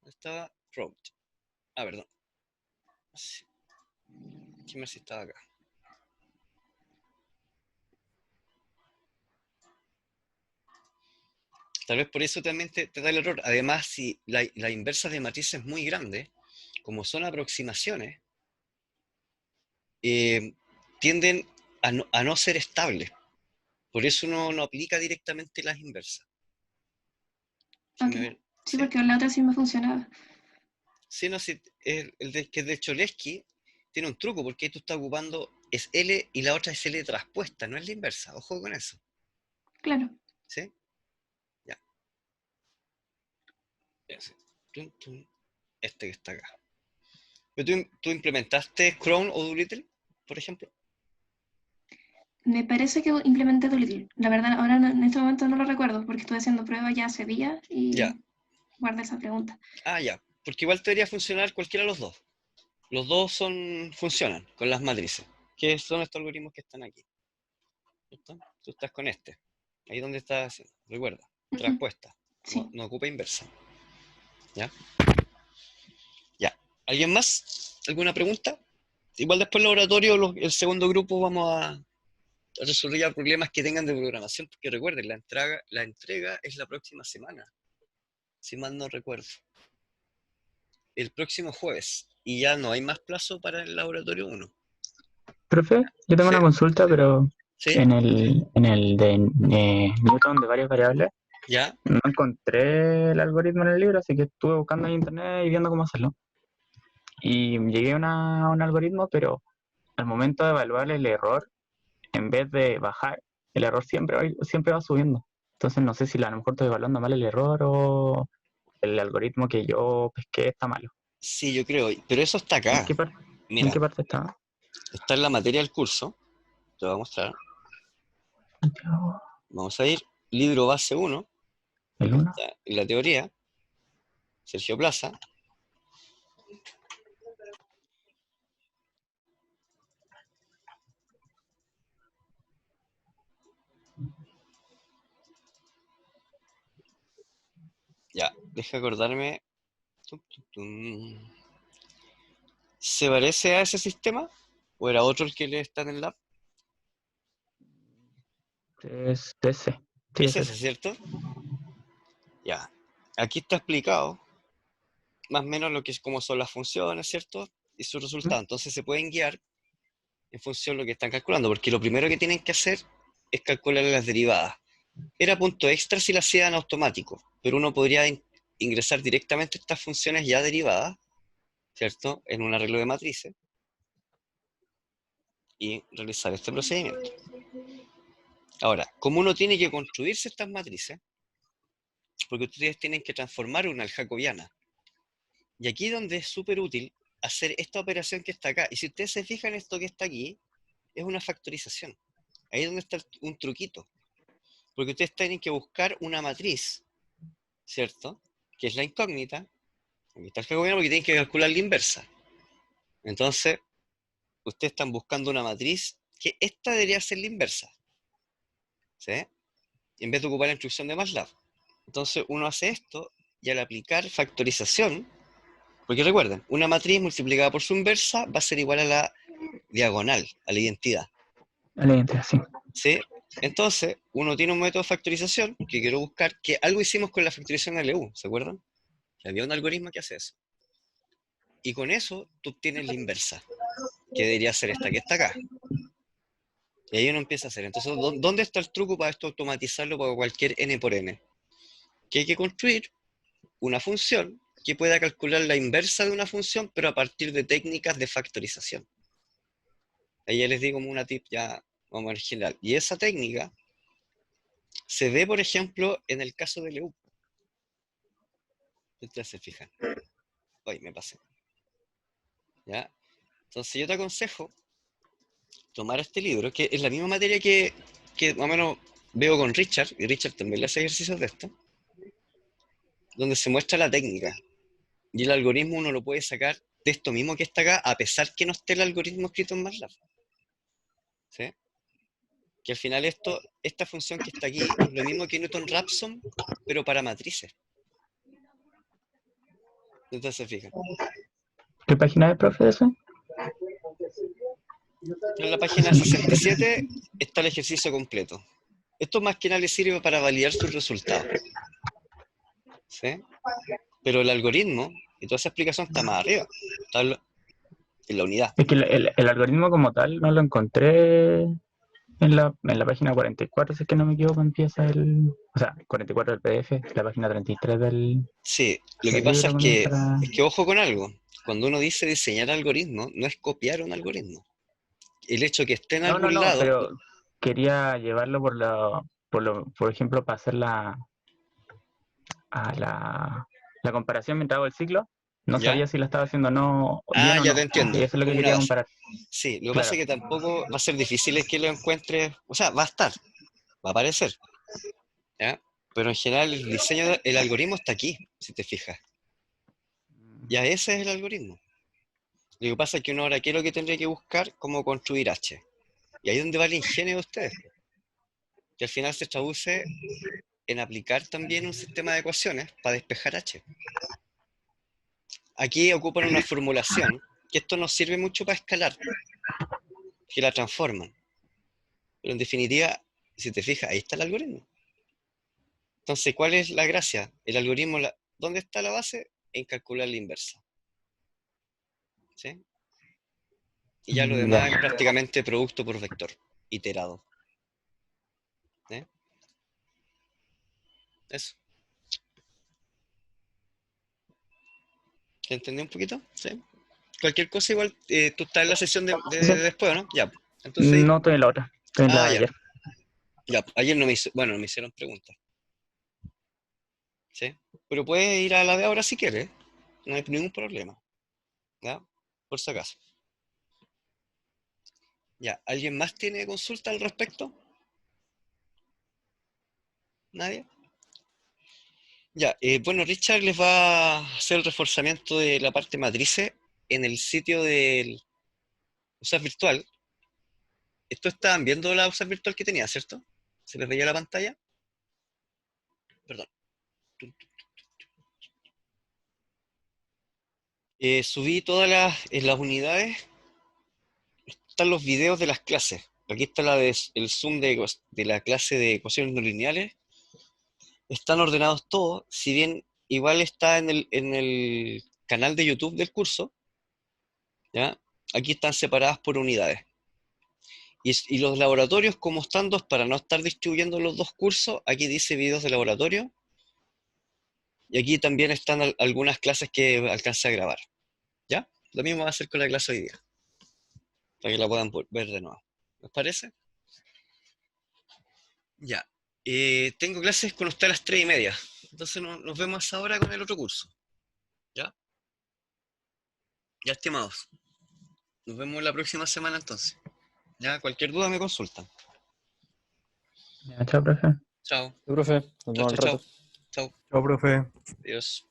estaba prompt. Perdón. Sí, ¿quién más estaba acá? Tal vez por eso también te da el error. Además, si la inversa de matriz es muy grande, como son aproximaciones, eh, tienden a no ser estables. Por eso uno no aplica directamente las inversas. Ok. Sí, ¿Sí? porque la otra sí me funcionaba. Sí, no, sí, que es de Cholesky tiene un truco, porque ahí tú estás ocupando es L y la otra es L transpuesta, no es la inversa. Ojo con eso. Claro. ¿Sí? fíjense. Tum, tum, este que está acá. Pero ¿tú implementaste Chrome o Doolittle, por ejemplo? Me parece que implementé Doolittle. La verdad, ahora en este momento no lo recuerdo porque estuve haciendo pruebas ya hace días Ya. y guardé esa pregunta. Ah, ya. Porque igual debería funcionar cualquiera de los dos. Los dos funcionan con las matrices, que son estos algoritmos que están aquí. ¿Cierto? Tú estás con este. Ahí donde estás haciendo. Recuerda, Ujú. respuesta. Sí. No ocupa inversa. ¿Ya? Ya. ¿Alguien más? ¿Alguna pregunta? Igual después del laboratorio, el segundo grupo vamos a resolver problemas que tengan de programación, porque recuerden, la entrega es la próxima semana, si mal no recuerdo. El próximo jueves. Y ya no hay más plazo para el laboratorio 1. Profe, yo tengo ¿Sí? una consulta, pero ¿Sí? en el de Newton de varias variables, ¿Ya? no encontré el algoritmo en el libro, así que estuve buscando en internet y viendo cómo hacerlo. Y llegué a un algoritmo, pero al momento de evaluar el error, en vez de bajar, el error siempre va subiendo. Entonces no sé si a lo mejor estoy evaluando mal el error o el algoritmo que yo pesqué está malo. Sí, yo creo. Pero eso está ¿En acá. qué parte, en Mira, qué parte está? está en la materia del curso. Te voy a mostrar. Vamos a ir. Libro base 1. ¿El 1? Está en la teoría. Sergio Plaza. Ya, deja acordarme. Tum, tum, tum. ¿Se parece a ese sistema? ¿O era otro el que le está en el lab? Es ese. Sí, Es es ese, ese. ¿cierto? Ya. Aquí está explicado más o menos lo que es, cómo son las funciones, ¿cierto? Y sus resultados. Entonces se pueden guiar en función de lo que están calculando, porque lo primero que tienen que hacer es calcular las derivadas. Era punto extra si las hacían automático, pero uno podría ingresar directamente estas funciones ya derivadas, ¿cierto? En un arreglo de matrices y realizar este procedimiento. Ahora, como uno tiene que construirse estas matrices, porque ustedes tienen que transformar una al jacobiana. Y aquí es donde es súper útil hacer esta operación que está acá. Y si ustedes se fijan, esto que está aquí es una factorización. Ahí es donde está un truquito. Porque ustedes tienen que buscar una matriz, ¿cierto? Que es la incógnita. Aquí está el jacobiano porque tienen que calcular la inversa. Entonces, ustedes están buscando una matriz que esta debería ser la inversa. ¿Sí? En vez de ocupar la instrucción de MATLAB. Entonces, uno hace esto y al aplicar factorización, porque recuerden, una matriz multiplicada por su inversa va a ser igual a la diagonal, a la identidad. Sí. ¿Sí? Entonces, uno tiene un método de factorización que quiero buscar, que algo hicimos con la factorización LU, ¿se acuerdan? Que había un algoritmo que hace eso. Y con eso tú obtienes la inversa, que debería ser esta que está acá. Y ahí uno empieza a hacer. Entonces, ¿dónde está el truco para esto automatizarlo para cualquier n por n? Que hay que construir una función que pueda calcular la inversa de una función, pero a partir de técnicas de factorización. Ahí ya les digo como una tip ya, vamos a ver general. Y esa técnica se ve, por ejemplo, en el caso de LU. Ustedes se fijan. Hoy me pasé. ¿Ya? Entonces yo te aconsejo tomar este libro, que es la misma materia que más o menos veo con Richard, y Richard también le hace ejercicios de esto, donde se muestra la técnica. Y el algoritmo uno lo puede sacar de esto mismo que está acá, a pesar que no esté el algoritmo escrito en MATLAB. ¿Sí? Que al final esta función que está aquí es lo mismo que Newton-Raphson, pero para matrices. Entonces se fijan. ¿Qué página es, profe, ese? En la página 67 está el ejercicio completo. Esto más que nada le sirve para validar sus resultados. ¿Sí? Pero el algoritmo y toda esa explicación está más arriba. Está en la unidad. Es que el algoritmo como tal no lo encontré en la página 44, si es que no me equivoco, empieza o sea, 44 del PDF, la página 33 Sí, lo que del pasa libro es comienza que, la... es que ojo con algo. Cuando uno dice diseñar algoritmos, no es copiar un algoritmo. El hecho que esté en algún No, lado, pero quería llevarlo por ejemplo, para hacer a la la comparación mientras hago el ciclo, no ¿Ya? sabía si la estaba haciendo no, Ah, bien o ya no. te entiendo. Y eso es lo que Como una quería base. comparar. Sí, lo que pasa Claro. es que tampoco va a ser difícil es que lo encuentres, o sea, va a estar, va a aparecer, ¿ya? Pero en general el diseño, el algoritmo está aquí, si te fijas. Ya ese es el algoritmo. Lo que pasa es que uno ahora, ¿qué es lo que tendría que buscar? Cómo construir H. Y ahí es donde va el ingenio de ustedes, que al final se traduce en aplicar también un sistema de ecuaciones para despejar H. Aquí ocupan una formulación, que esto nos sirve mucho para escalar, que la transforman. Pero en definitiva, si te fijas, ahí está el algoritmo. Entonces, ¿cuál es la gracia? El algoritmo, ¿dónde está la base? En calcular la inversa. ¿Sí? Y ya lo Ya. demás es prácticamente producto por vector, iterado. ¿Sí? Eso. ¿Te entendí un poquito? ¿Sí? Cualquier cosa igual, tú estás en la sesión de Sí. después, ¿no? Ya. Entonces, No estoy en la otra. Estoy en la de ya. ayer. Ya. Ayer no me hizo, bueno, no me hicieron preguntas. ¿Sí? Pero puedes ir a la de ahora si quieres. No hay ningún problema. ¿Ya? Por si acaso. Ya. ¿Alguien más tiene consulta al respecto? ¿Nadie? Ya, bueno, Richard les va a hacer el reforzamiento de la parte matrices en el sitio del USAS virtual. Esto estaban viendo la USAS virtual que tenía, ¿cierto? ¿Se les veía la pantalla? Perdón. Subí todas en las unidades, están los videos de las clases. Aquí está el Zoom de la clase de ecuaciones no lineales. Están ordenados todos, si bien igual está en el canal de YouTube del curso, ¿ya? Aquí están separadas por unidades. Y los laboratorios, como están dos, para no estar distribuyendo los dos cursos, aquí dice videos de laboratorio, y aquí también están algunas clases que alcancé a grabar, ¿ya? Lo mismo va a hacer con la clase hoy día, para que la puedan ver de nuevo. ¿Les parece? Ya. Tengo clases con usted a las 3:30, entonces nos vemos ahora con el otro curso, ¿ya? Ya, estimados. Nos vemos la próxima semana entonces. Ya, cualquier duda me consultan. Ya, chao, profe. Chao. Sí, profe, nos Chao, vemos chao, al chao. rato. Chao. Chao, profe. Adiós.